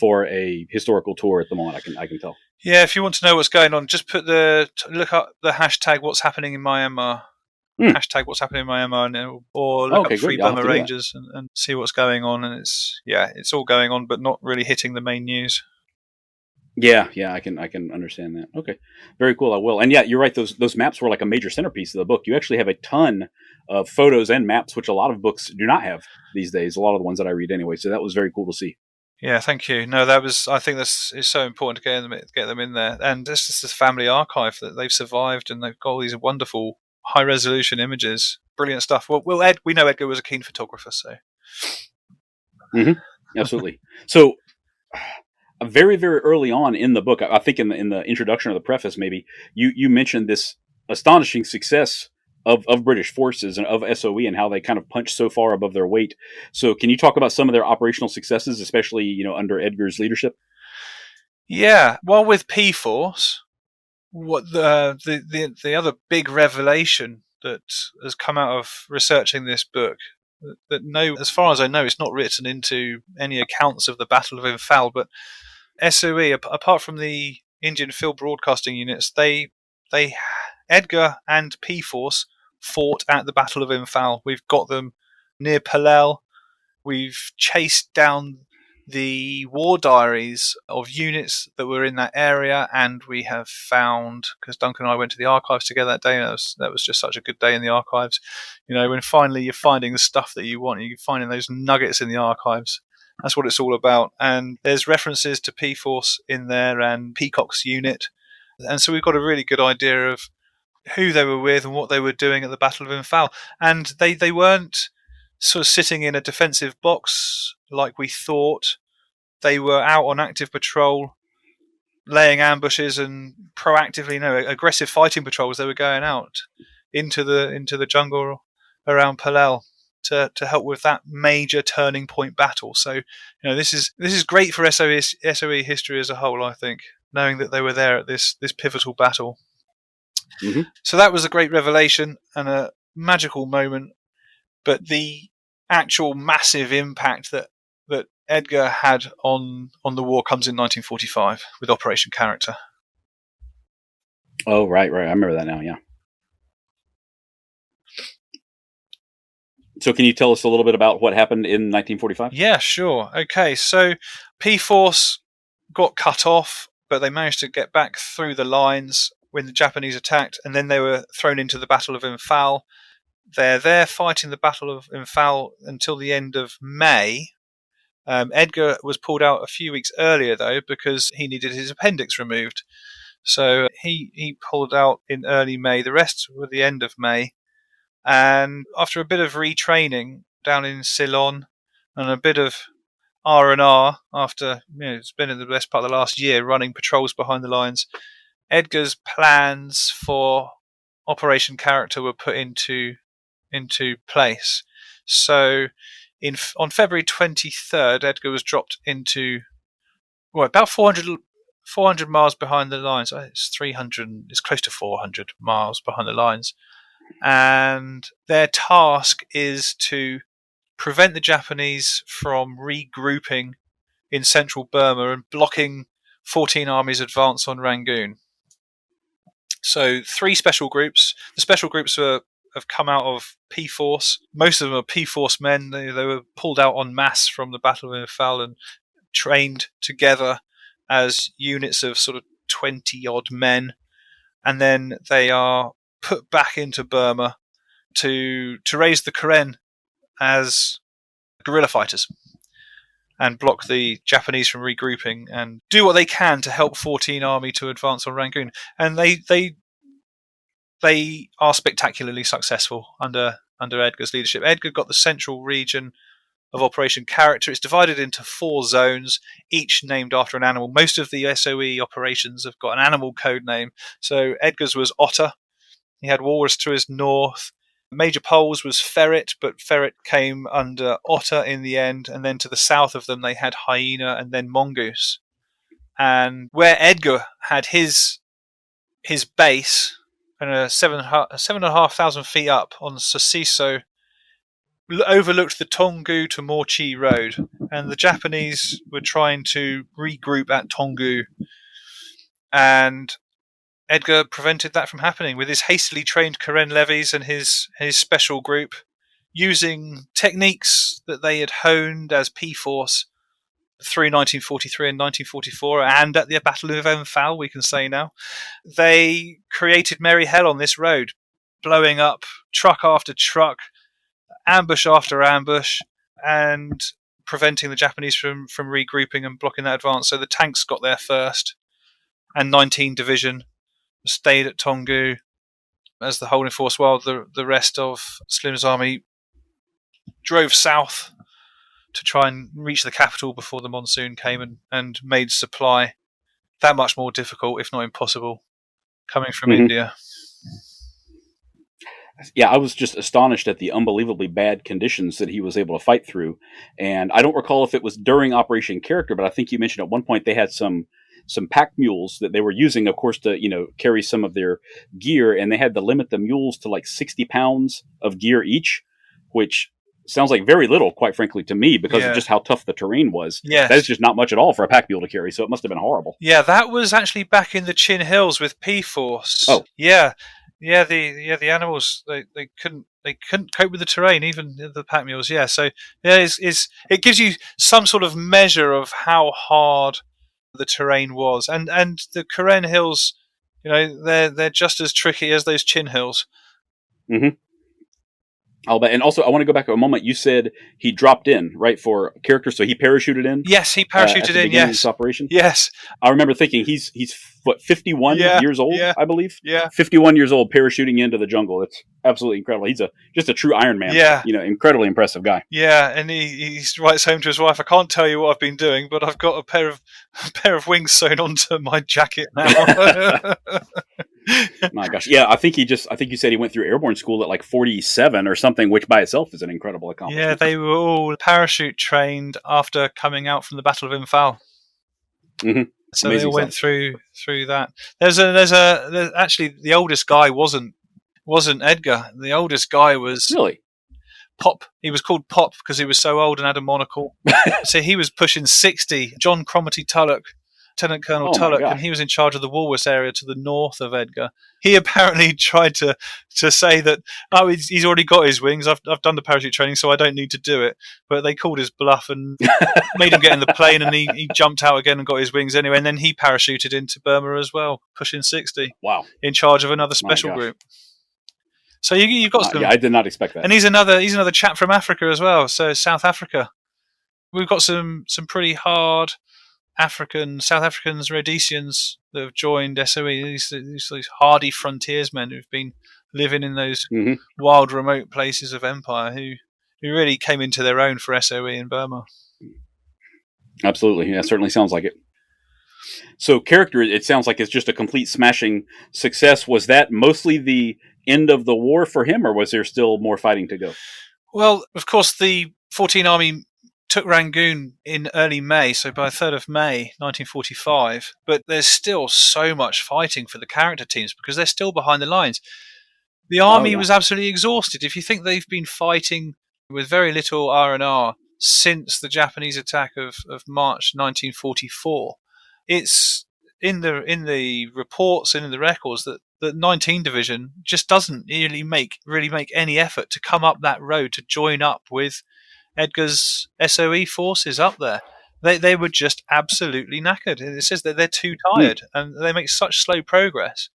for a historical tour at the moment, I can tell. Yeah, if you want to know what's going on, just look up the hashtag what's happening in Myanmar. Hashtag what's happening in Myanmar, or look up Free Burma Rangers and see what's going on. And it's all going on, but not really hitting the main news. Yeah, yeah, I can understand that. Okay, very cool. I will. And yeah, you're right. Those maps were like a major centerpiece of the book. You actually have a ton of photos and maps, which a lot of books do not have these days. A lot of the ones that I read anyway. So that was very cool to see. Yeah, thank you. No, that was. I think this is so important to get them in there, and this is this family archive that they've survived, and they've got all these wonderful high resolution images. Brilliant stuff. Well, Ed, we know Edgar was a keen photographer, so Hmm. Absolutely. So very very early on in the book, I think in the introduction or the preface, maybe you mentioned this astonishing success of British forces and of SOE and how they kind of punched so far above their weight. So can you talk about some of their operational successes, especially under Edgar's leadership? yeah. While with P Force, what the other big revelation that has come out of researching this book that no, as far as I know, it's not written into any accounts of the Battle of Imphal, but SOE, apart from the Indian Field Broadcasting Units, they Edgar and P Force fought at the Battle of Imphal. We've got them near Palel. We've chased down the war diaries of units that were in that area, and we have found, because Duncan and I went to the archives together that day, and that was just such a good day in the archives. When finally you're finding the stuff that you want, you're finding those nuggets in the archives. That's what it's all about. And there's references to P Force in there and Peacock's unit. And so we've got a really good idea of who they were with and what they were doing at the Battle of Imphal. And they weren't sort of sitting in a defensive box like we thought. They were out on active patrol, laying ambushes and proactively, aggressive fighting patrols. They were going out into the jungle around Palel to help with that major turning point battle. So, this is great for SOE history as a whole. I think, knowing that they were there at this pivotal battle. Hmm. So that was a great revelation and a magical moment. But the actual massive impact that Edgar had on the war comes in 1945 with Operation Character. Oh, right, right. I remember that now. Yeah. So can you tell us a little bit about what happened in 1945? Yeah, sure. Okay, so P Force got cut off, but they managed to get back through the lines when the Japanese attacked, and then they were thrown into the Battle of Imphal. They're there fighting the Battle of Imphal until the end of May. Edgar was pulled out a few weeks earlier, though, because he needed his appendix removed. So he pulled out in early May. The rest were the end of May. And after a bit of retraining down in Ceylon and a bit of R&R after it's been in the best part of the last year running patrols behind the lines, Edgar's plans for Operation Character were put into place. So on February 23rd, Edgar was dropped into about 400 miles behind the lines. It's 300. It's close to 400 miles behind the lines. And their task is to prevent the Japanese from regrouping in central Burma and blocking 14 Army's advance on Rangoon. So 3 special groups. The special groups have come out of P Force. Most of them are P Force men. They were pulled out en masse from the Battle of Imphal and trained together as units of sort of 20 odd men. And then they are put back into Burma to raise the Karen as guerrilla fighters and block the Japanese from regrouping and do what they can to help 14 Army to advance on Rangoon. And they are spectacularly successful under Edgar's leadership. Edgar got the central region of Operation Character. It's divided into 4 zones, each named after an animal. Most of the SOE operations have got an animal code name. So Edgar's was otter. He had walrus to his north. Major poles was ferret, but ferret came under otter in the end. And then to the south of them, they had hyena and then mongoose. And where Edgar had his base, and 7,500 feet up on Sasiso, overlooked the Tongu to Morchi Road, and the Japanese were trying to regroup at Tongu, and Edgar prevented that from happening with his hastily trained Karen levies and his special group, using techniques that they had honed as P-Force. through 1943 and 1944, and at the Battle of Enfield, we can say now, they created merry hell on this road, blowing up truck after truck, ambush after ambush, and preventing the Japanese from regrouping and blocking that advance. So the tanks got there first, and 19 Division stayed at Tongu as the holding force, while the rest of Slim's army drove south to try and reach the capital before the monsoon came and made supply that much more difficult, if not impossible, coming from India. Yeah, I was just astonished at the unbelievably bad conditions that he was able to fight through. And I don't recall if it was during Operation Character, but I think you mentioned at one point they had some pack mules that they were using, of course, to carry some of their gear, and they had to limit the mules to like 60 pounds of gear each, which sounds like very little, quite frankly, to me, because of just how tough the terrain was. Yes. That is just not much at all for a pack mule to carry, so it must have been horrible. Yeah, that was actually back in the Chin Hills with P-Force. Oh. Yeah, the animals they couldn't cope with the terrain, even the pack mules. Yeah, so it gives you some sort of measure of how hard the terrain was, and the Karen Hills, they're just as tricky as those Chin Hills. Mm-hmm. I'll bet. And also, I want to go back a moment. You said he dropped in, right, for Character, so he parachuted in? Yes, he parachuted in, yes. Of this operation? Yes. I remember thinking he's 51 years old, I believe? Yeah. 51 years old, parachuting into the jungle. It's absolutely incredible. He's just a true Iron Man. Yeah. Incredibly impressive guy. Yeah, and he writes home to his wife, I can't tell you what I've been doing, but I've got a pair of wings sewn onto my jacket now. My gosh. Yeah, I think you said he went through airborne school at like 47 or something, which by itself is an incredible accomplishment. Yeah, they were all parachute trained after coming out from the Battle of Imphal. Mm-hmm. So amazing they all went through that. There's actually the oldest guy wasn't Edgar. The oldest guy was really Pop. He was called Pop because he was so old and had a monocle. So he was pushing 60. John Cromarty Tulloch, Lieutenant Colonel Tulloch, and he was in charge of the Woolworths area to the north of Edgar. He apparently tried to say that, he's already got his wings, I've done the parachute training, so I don't need to do it. But they called his bluff and made him get in the plane, and he jumped out again and got his wings anyway, and then he parachuted into Burma as well, pushing 60. Wow. In charge of another special group. So you've got some... Yeah, I did not expect that. And he's another chap from Africa as well, so South Africa. We've got some pretty hard South Africans, Rhodesians that have joined SOE, these hardy frontiersmen who've been living in those wild, remote places of empire who really came into their own for SOE in Burma. Absolutely. Yeah, it certainly sounds like it. So Character, it sounds like it's just a complete smashing success. Was that mostly the end of the war for him, or was there still more fighting to go? Well, of course, the 14th Army took Rangoon in early May, so by 3rd of May 1945, but there's still so much fighting for the character teams because they're still behind the lines. The army was absolutely exhausted. If you think they've been fighting with very little R&R since the Japanese attack of March 1944, it's in the reports and in the records that the 19th Division just doesn't really make any effort to come up that road to join up with Edgar's SOE forces up there. They were just absolutely knackered. It says that they're too tired and they make such slow progress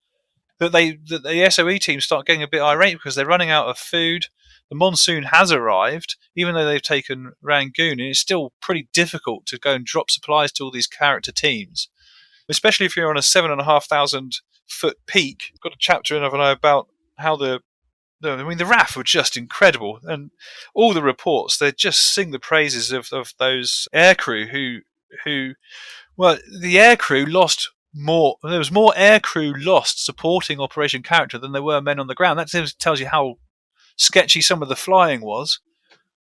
that the SOE team start getting a bit irate because they're running out of food. The monsoon has arrived, even though they've taken Rangoon, and it's still pretty difficult to go and drop supplies to all these character teams, especially if you're on a 7,500 foot peak. I've got a chapter in about how the RAF were just incredible, and all the reports, they just sing the praises of those aircrew who the aircrew lost more. There was more aircrew lost supporting Operation Character than there were men on the ground. That tells you how sketchy some of the flying was.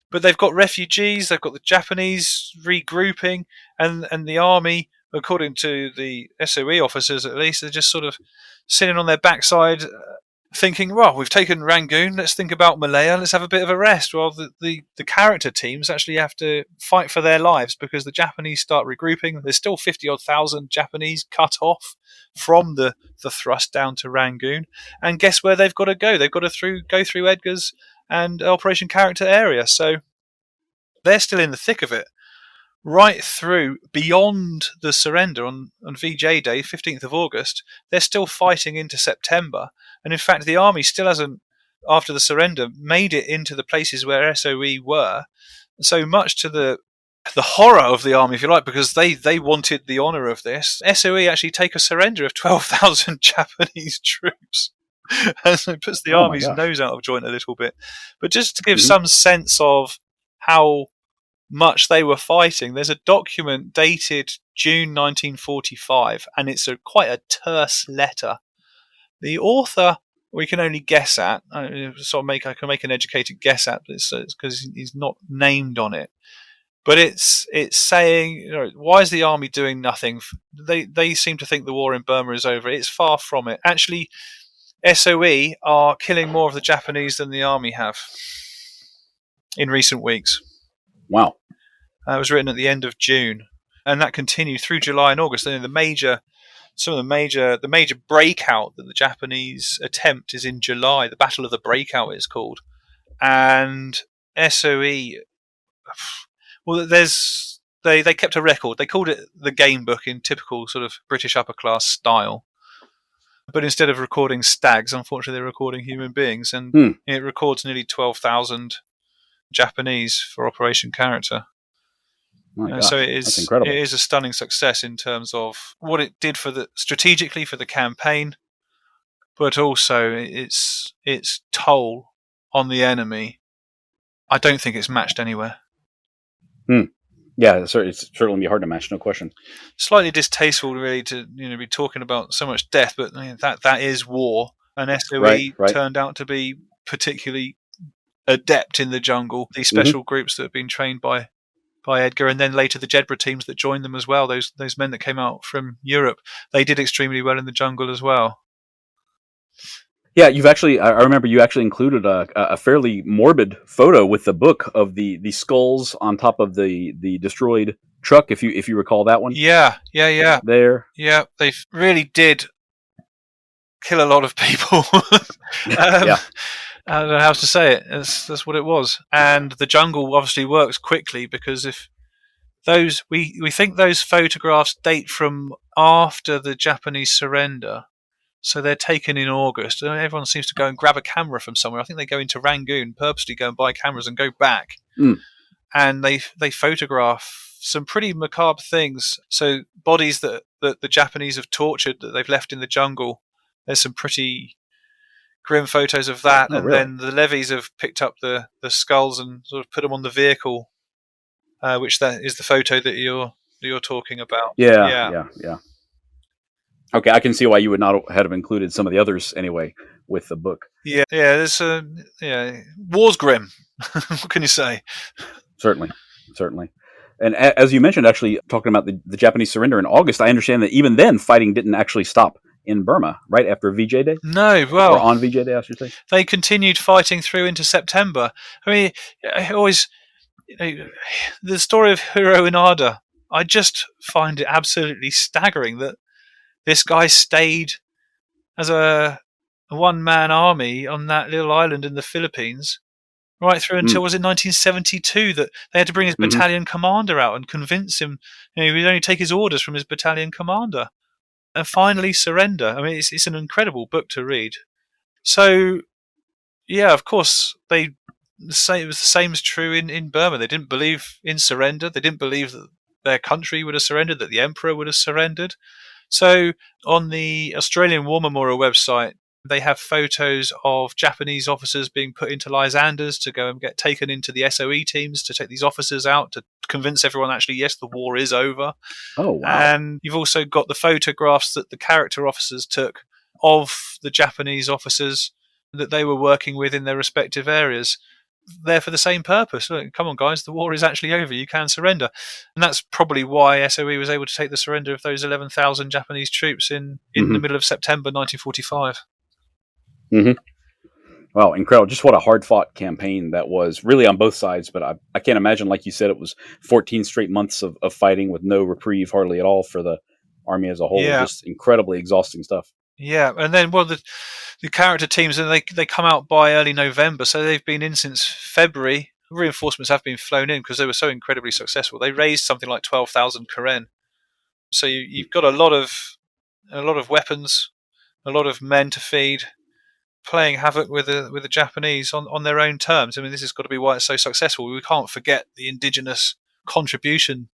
But they've got refugees, they've got the Japanese regrouping, and the army, according to the SOE officers at least, they're just sort of sitting on their backside thinking, well, we've taken Rangoon, let's think about Malaya, let's have a bit of a rest. Well, the character teams actually have to fight for their lives because the Japanese start regrouping. There's still 50-odd thousand Japanese cut off from the thrust down to Rangoon. And guess where they've got to go? They've got to go through Edgar's and Operation Character area. So they're still in the thick of it. right through beyond the surrender on VJ Day, 15th of August. They're still fighting into September. And in fact, the army still hasn't, after the surrender, made it into the places where SOE were. So much to the horror of the army, if you like, because they wanted the honour of this. SOE actually take a surrender of 12,000 Japanese troops. And so it puts the army's nose out of joint a little bit. But just to give some sense of how much they were fighting, there's a document dated June 1945, and it's quite a terse letter. The author we can only guess at. I can make an educated guess at this because he's not named on it. But it's saying, why is the army doing nothing? They seem to think the war in Burma is over. It's far from it. Actually, SOE are killing more of the Japanese than the army have in recent weeks. Wow. It was written at the end of June, and that continued through July and August. And the major breakout that the Japanese attempt is in July. The Battle of the Breakout is called, and SOE. Well, they kept a record. They called it the game book in typical sort of British upper class style. But instead of recording stags, unfortunately, they're recording human beings, and it records nearly 12,000 Japanese for Operation Character. So that's incredible. It is a stunning success in terms of what it did strategically for the campaign, but also its toll on the enemy. I don't think it's matched anywhere. Yeah, it's certainly be hard to match, no question. Slightly distasteful, really, to be talking about so much death, but that is war, and SOE turned out to be particularly adept in the jungle. These special groups that have been trained by Edgar, and then later the Jedburgh teams that joined them as well. Those men that came out from Europe, they did extremely well in the jungle as well. Yeah, I remember you actually included a fairly morbid photo with the book of the skulls on top of the destroyed truck, if you recall that one. Yeah. There. Yeah, they really did kill a lot of people. Yeah. I don't know how to say it. That's what it was. And the jungle obviously works quickly because if we think those photographs date from after the Japanese surrender. So they're taken in August. Everyone seems to go and grab a camera from somewhere. I think they go into Rangoon, purposely go and buy cameras and go back. And they photograph some pretty macabre things. So bodies that the Japanese have tortured that they've left in the jungle. There's some pretty grim photos of that. Then the levies have picked up the skulls and sort of put them on the vehicle, which that is the photo that you're talking about. Yeah. Okay, I can see why you would not have included some of the others anyway with the book. Yeah. There's war's grim. What can you say? Certainly. And as you mentioned, actually talking about the Japanese surrender in August, I understand that even then fighting didn't actually stop in Burma right after VJ Day. No, well, or on VJ Day, I should say. They continued fighting through into September. I mean, I always the story of Hiro Inada. I just find it absolutely staggering that this guy stayed as a one-man army on that little island in the Philippines right through until, was it 1972, that they had to bring his battalion commander out and convince him he would only take his orders from his battalion commander and finally surrender. I mean, it's an incredible book to read. So, yeah, of course, it was the same is true in Burma. They didn't believe in surrender. They didn't believe that their country would have surrendered, that the emperor would have surrendered. So on the Australian War Memorial website, they have photos of Japanese officers being put into Lysanders to go and get taken into the SOE teams to take these officers out to convince everyone actually, yes, the war is over. Oh, wow. And you've also got the photographs that the character officers took of the Japanese officers that they were working with in their respective areas. There for the same purpose. Look, come on, guys, the war is actually over. You can surrender. And that's probably why SOE was able to take the surrender of those 11,000 Japanese troops in the middle of September 1945. Wow, incredible. Just what a hard-fought campaign that was, really on both sides. But I can't imagine, like you said, it was 14 straight months of fighting with no reprieve hardly at all for the army as a whole. Yeah. Just incredibly exhausting stuff. Yeah, and then the character teams, and they come out by early November, so they've been in since February, reinforcements have been flown in because they were so incredibly successful. They raised something like 12,000 karen. So you've got a lot of weapons, a lot of men to feed, playing havoc with the Japanese on their own terms. I mean, this has got to be why it's so successful. We can't forget the indigenous contribution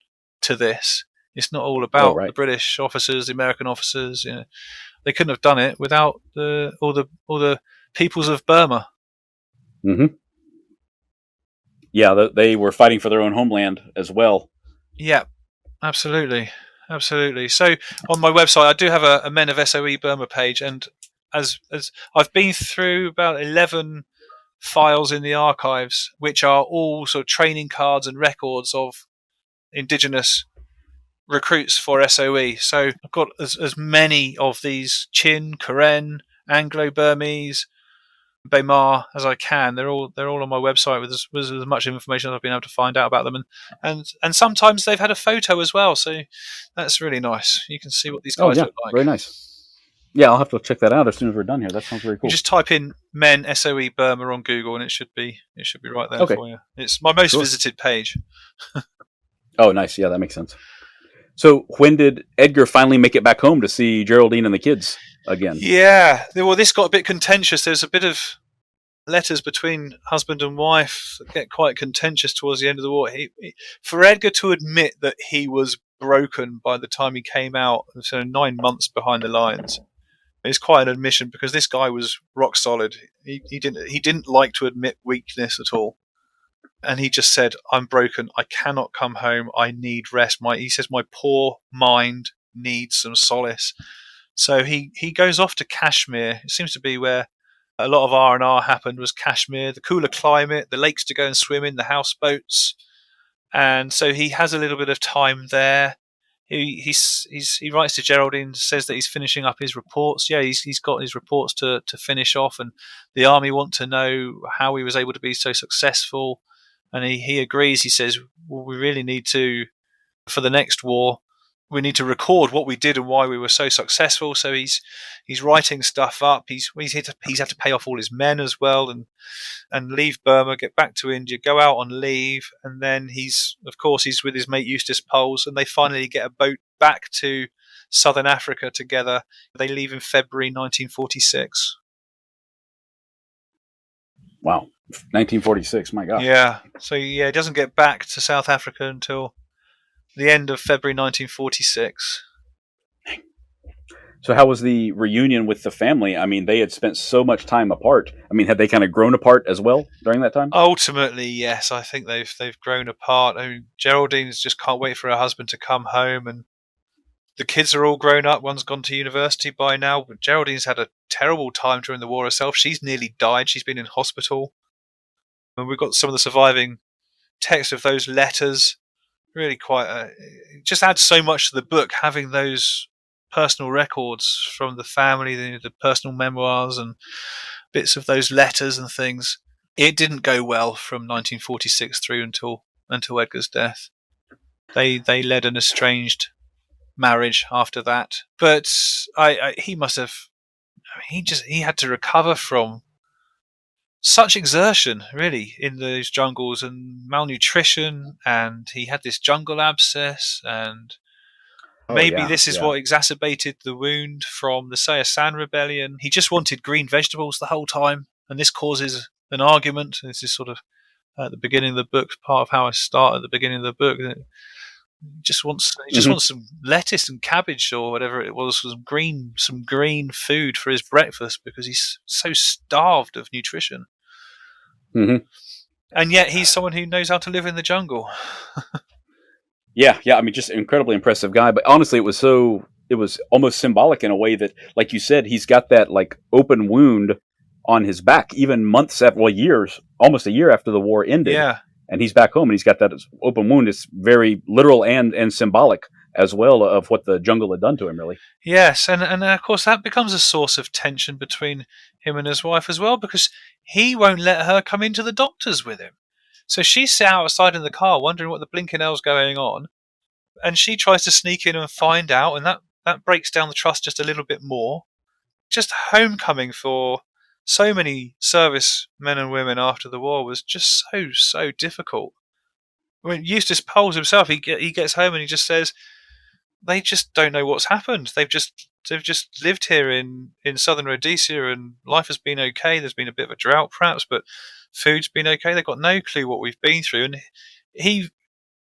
to this. It's not all about the British officers, the American officers. You know, they couldn't have done it without all the peoples of Burma. Mm-hmm. Yeah, they were fighting for their own homeland as well. Yeah, absolutely. So on my website, I do have a Men of SOE Burma page, and as I've been through about 11 files in the archives, which are all sort of training cards and records of indigenous recruits for SOE. So I've got as many of these Chin, Karen, Anglo-Burmese, Bemar as I can. They're all on my website with as much information as I've been able to find out about them, and sometimes they've had a photo as well, so that's really nice. You can see what these guys look like. Very nice. Yeah, I'll have to check that out as soon as we're done here. That sounds very cool. You just type in Men SOE Burma on Google, and it should be right there for you. It's my most visited page. Oh, nice. Yeah, that makes sense. So when did Edgar finally make it back home to see Geraldine and the kids again? Yeah, well, this got a bit contentious. There's a bit of letters between husband and wife that get quite contentious towards the end of the war. For Edgar to admit that he was broken by the time he came out, so 9 months behind the lines, it's quite an admission because this guy was rock solid. He didn't like to admit weakness at all. And he just said, "I'm broken. I cannot come home. I need rest." He says, "My poor mind needs some solace." So he goes off to Kashmir. It seems to be where a lot of R&R happened, was Kashmir, the cooler climate, the lakes to go and swim in, the houseboats. And so he has a little bit of time there. He writes to Geraldine, says that he's finishing up his reports. Yeah, he's got his reports to finish off, and the army want to know how he was able to be so successful. And he agrees. He says, well, we really need to, for the next war, we need to record what we did and why we were so successful. So he's writing stuff up. He's had to pay off all his men as well, and leave Burma, get back to India, go out on leave, and then he's with his mate Eustace Poles, and they finally get a boat back to Southern Africa together. They leave in February 1946. Wow. 1946, my God. Yeah. So he doesn't get back to South Africa until the end of February 1946. So how was the reunion with the family? I mean, they had spent so much time apart. I mean, had they kind of grown apart as well during that time? Ultimately, yes. I think they've grown apart. I mean, Geraldine's just can't wait for her husband to come home, and the kids are all grown up. One's gone to university by now. But Geraldine's had a terrible time during the war herself. She's nearly died. She's been in hospital. And we've got some of the surviving text of those letters. Really quite it just adds so much to the book, having those personal records from the family, the personal memoirs and bits of those letters and things. It didn't go well from 1946 through until Edgar's death. They led an estranged marriage after that, but he must have. I mean, he had to recover from such exertion, really, in those jungles, and malnutrition, and he had this jungle abscess, and maybe this is what exacerbated the wound from the Sayasan rebellion. He just wanted green vegetables the whole time, and this causes an argument. This is sort of at the beginning of the book, part of how I start at the beginning of the book. He just wants some lettuce and cabbage or whatever it was, some green food for his breakfast because he's so starved of nutrition. Mm-hmm. And yet he's someone who knows how to live in the jungle. Yeah. I mean, just an incredibly impressive guy. But honestly, it was almost symbolic in a way that, like you said, he's got that like open wound on his back, even months after, years, almost a year after the war ended. Yeah. And he's back home and he's got that open wound. It's very literal and symbolic as well of what the jungle had done to him, really. Yes. And of course, that becomes a source of tension between him and his wife as well, because he won't let her come into the doctors with him. So she's sat outside in the car wondering what the blinking hell's going on. And she tries to sneak in and find out. And that breaks down the trust just a little bit more. Just homecoming for so many service men and women after the war was just so difficult. I mean, Eustace Poles himself, he gets home and he just says they just don't know what's happened. They've just lived here in Southern Rhodesia and life has been okay. There's been a bit of a drought perhaps, but food's been okay. They've got no clue what we've been through. And he,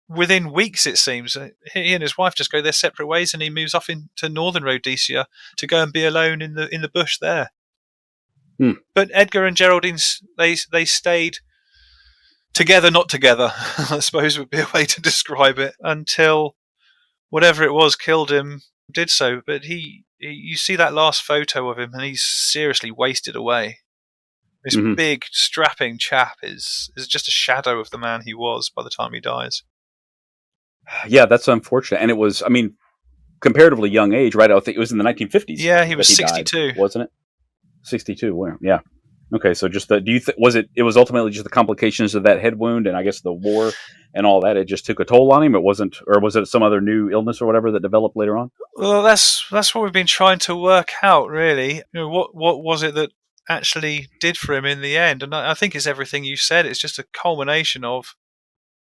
within weeks it seems, he and his wife just go their separate ways, and he moves off into Northern Rhodesia to go and be alone in the bush there. But Edgar and Geraldine, they stayed together, not together, I suppose would be a way to describe it, until whatever it was killed him did so. But you see that last photo of him and he's seriously wasted away. This big, strapping chap is just a shadow of the man he was by the time he dies. Yeah, that's unfortunate. And it was, I mean, comparatively young age, right? I think it was in the 1950s. Yeah, he was 62. Died, wasn't it? 62, well, yeah. Okay, so just it was ultimately just the complications of that head wound and I guess the war and all that, it just took a toll on him? It wasn't, or was it some other new illness or whatever that developed later on? Well, that's what we've been trying to work out, really. You know, what was it that actually did for him in the end? And I think it's everything you said. It's just a culmination of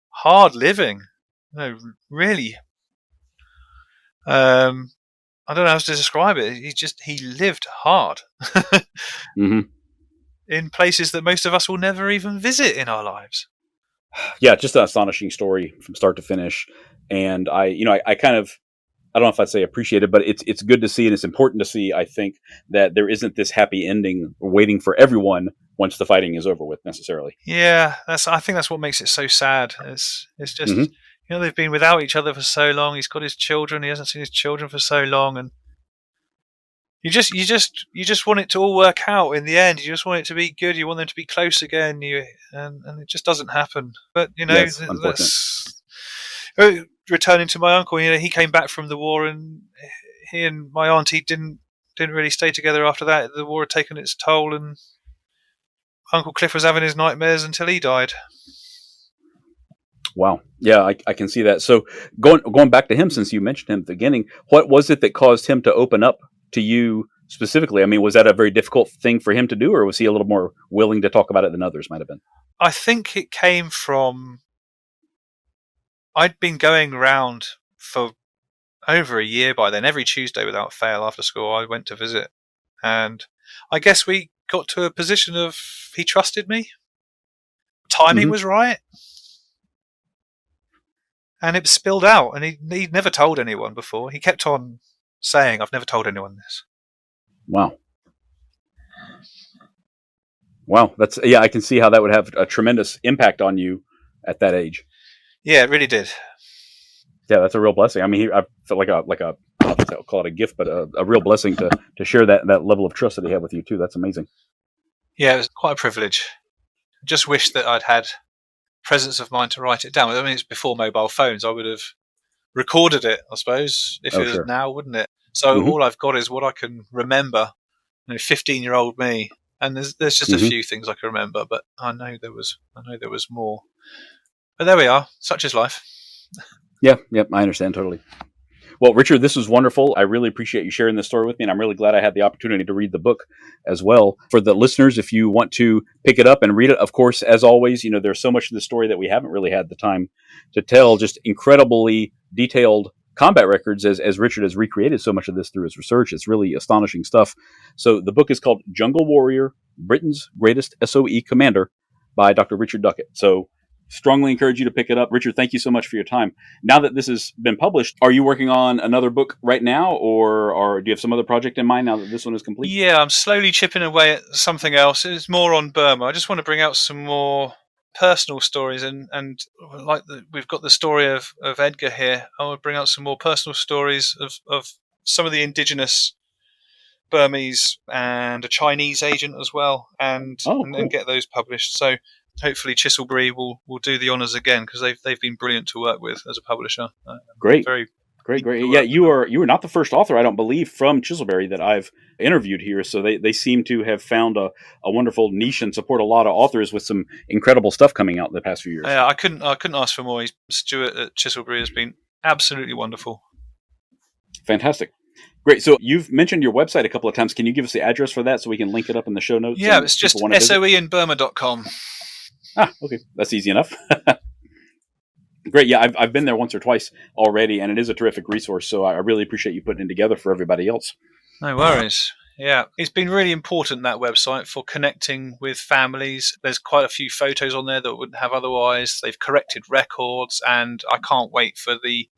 hard living. You know, really. I don't know how to describe it. He lived hard. In places that most of us will never even visit in our lives. Yeah, just an astonishing story from start to finish. And I kind of, I don't know if I'd say appreciate it, but it's good to see, and it's important to see, I think, that there isn't this happy ending waiting for everyone once the fighting is over with, necessarily. Yeah, I think that's what makes it so sad. It's just, you know, they've been without each other for so long. He's got his children. He hasn't seen his children for so long, and you just want it to all work out in the end. You just want it to be good. You want them to be close again. And it just doesn't happen. But you know, yes, that's returning to my uncle. You know, he came back from the war, and he and my auntie didn't really stay together after that. The war had taken its toll, and Uncle Cliff was having his nightmares until he died. Wow. Yeah, I can see that. So going back to him, since you mentioned him at the beginning, what was it that caused him to open up to you specifically? I mean, was that a very difficult thing for him to do, or was he a little more willing to talk about it than others might have been? I think it came from, I'd been going around for over a year by then. Every Tuesday without fail after school, I went to visit. And I guess we got to a position of he trusted me. Timing was right. And it spilled out. And he'd never told anyone before. He kept on saying, I've never told anyone this. Wow. I can see how that would have a tremendous impact on you at that age. Yeah, it really did. Yeah, that's a real blessing. I mean, I felt like a I'll call it a gift, but a real blessing to share that level of trust that he had with you too. That's amazing. Yeah, it was quite a privilege. Just wish that I'd had presence of mind to write it down. I mean, it's before mobile phones. I would have recorded it, I suppose, if it was now, wouldn't it? So all I've got is what I can remember. You know, 15-year-old me, and there's just a few things I can remember, but I know there was more. But there we are. Such is life. Yeah, I understand totally. Well, Richard, this was wonderful. I really appreciate you sharing this story with me, and I'm really glad I had the opportunity to read the book as well. For the listeners, if you want to pick it up and read it, of course, as always, you know, there's so much of the story that we haven't really had the time to tell. Just incredibly detailed combat records, as Richard has recreated so much of this through his research. It's really astonishing stuff. So the book is called Jungle Warrior, Britain's Greatest SOE Commander by Dr. Richard Duckett. So strongly encourage you to pick it up. Richard, thank you so much for your time. Now that this has been published, are you working on another book right now, or do you have some other project in mind now that this one is complete? Yeah, I'm slowly chipping away at something else. It's more on Burma. I just want to bring out some more personal stories, and like we've got the story of Edgar here. I want to bring out some more personal stories of some of the indigenous Burmese and a Chinese agent as well, and get those published. So hopefully Chiselbury will do the honours again, because they've been brilliant to work with as a publisher. Great. Very Great. Yeah, you were not the first author, I don't believe, from Chiselbury that I've interviewed here. So they seem to have found a wonderful niche and support a lot of authors with some incredible stuff coming out in the past few years. Yeah, I couldn't ask for more. Stuart at Chiselbury has been absolutely wonderful. Fantastic. Great. So you've mentioned your website a couple of times. Can you give us the address for that so we can link it up in the show notes? Yeah, it's just soeinburma.com. Okay. That's easy enough. Great. Yeah, I've been there once or twice already, and it is a terrific resource. So I really appreciate you putting it together for everybody else. No worries. Yeah, it's been really important, that website, for connecting with families. There's quite a few photos on there that wouldn't have otherwise. They've corrected records, and I can't wait for the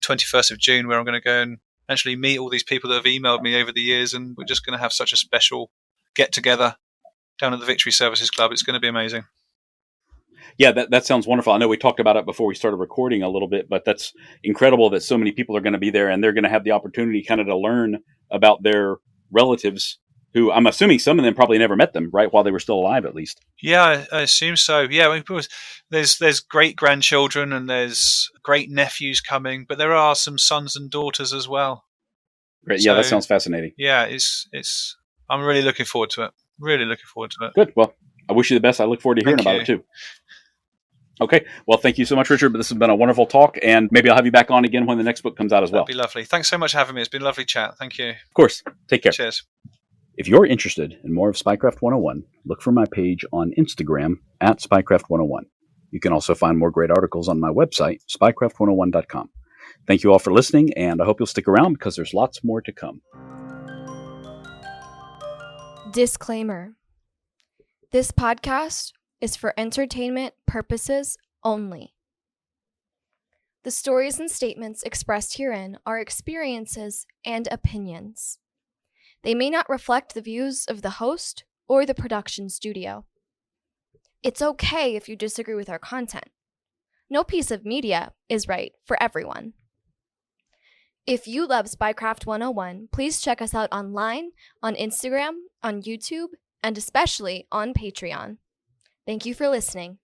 21st of June where I'm going to go and actually meet all these people that have emailed me over the years, and we're just going to have such a special get-together down at the Victory Services Club. It's going to be amazing. Yeah, that sounds wonderful. I know we talked about it before we started recording a little bit, but that's incredible that so many people are going to be there, and they're going to have the opportunity kind of to learn about their relatives who I'm assuming some of them probably never met them, right, while they were still alive at least. Yeah, I assume so. Yeah, there's great grandchildren and there's great nephews coming, but there are some sons and daughters as well. Great. Yeah, that sounds fascinating. Yeah, it's. I'm really looking forward to it. Really looking forward to it. Good. Well, I wish you the best. I look forward to hearing about it too. Okay. Well, thank you so much, Richard. This has been a wonderful talk, and maybe I'll have you back on again when the next book comes out as well. That'd be lovely. Thanks so much for having me. It's been a lovely chat. Thank you. Of course. Take care. Cheers. If you're interested in more of Spycraft 101, look for my page on Instagram at Spycraft 101. You can also find more great articles on my website, spycraft101.com. Thank you all for listening, and I hope you'll stick around because there's lots more to come. Disclaimer. This podcast is for entertainment purposes only. The stories and statements expressed herein are experiences and opinions. They may not reflect the views of the host or the production studio. It's okay if you disagree with our content. No piece of media is right for everyone. If you love Spycraft 101, please check us out online, on Instagram, on YouTube, and especially on Patreon. Thank you for listening.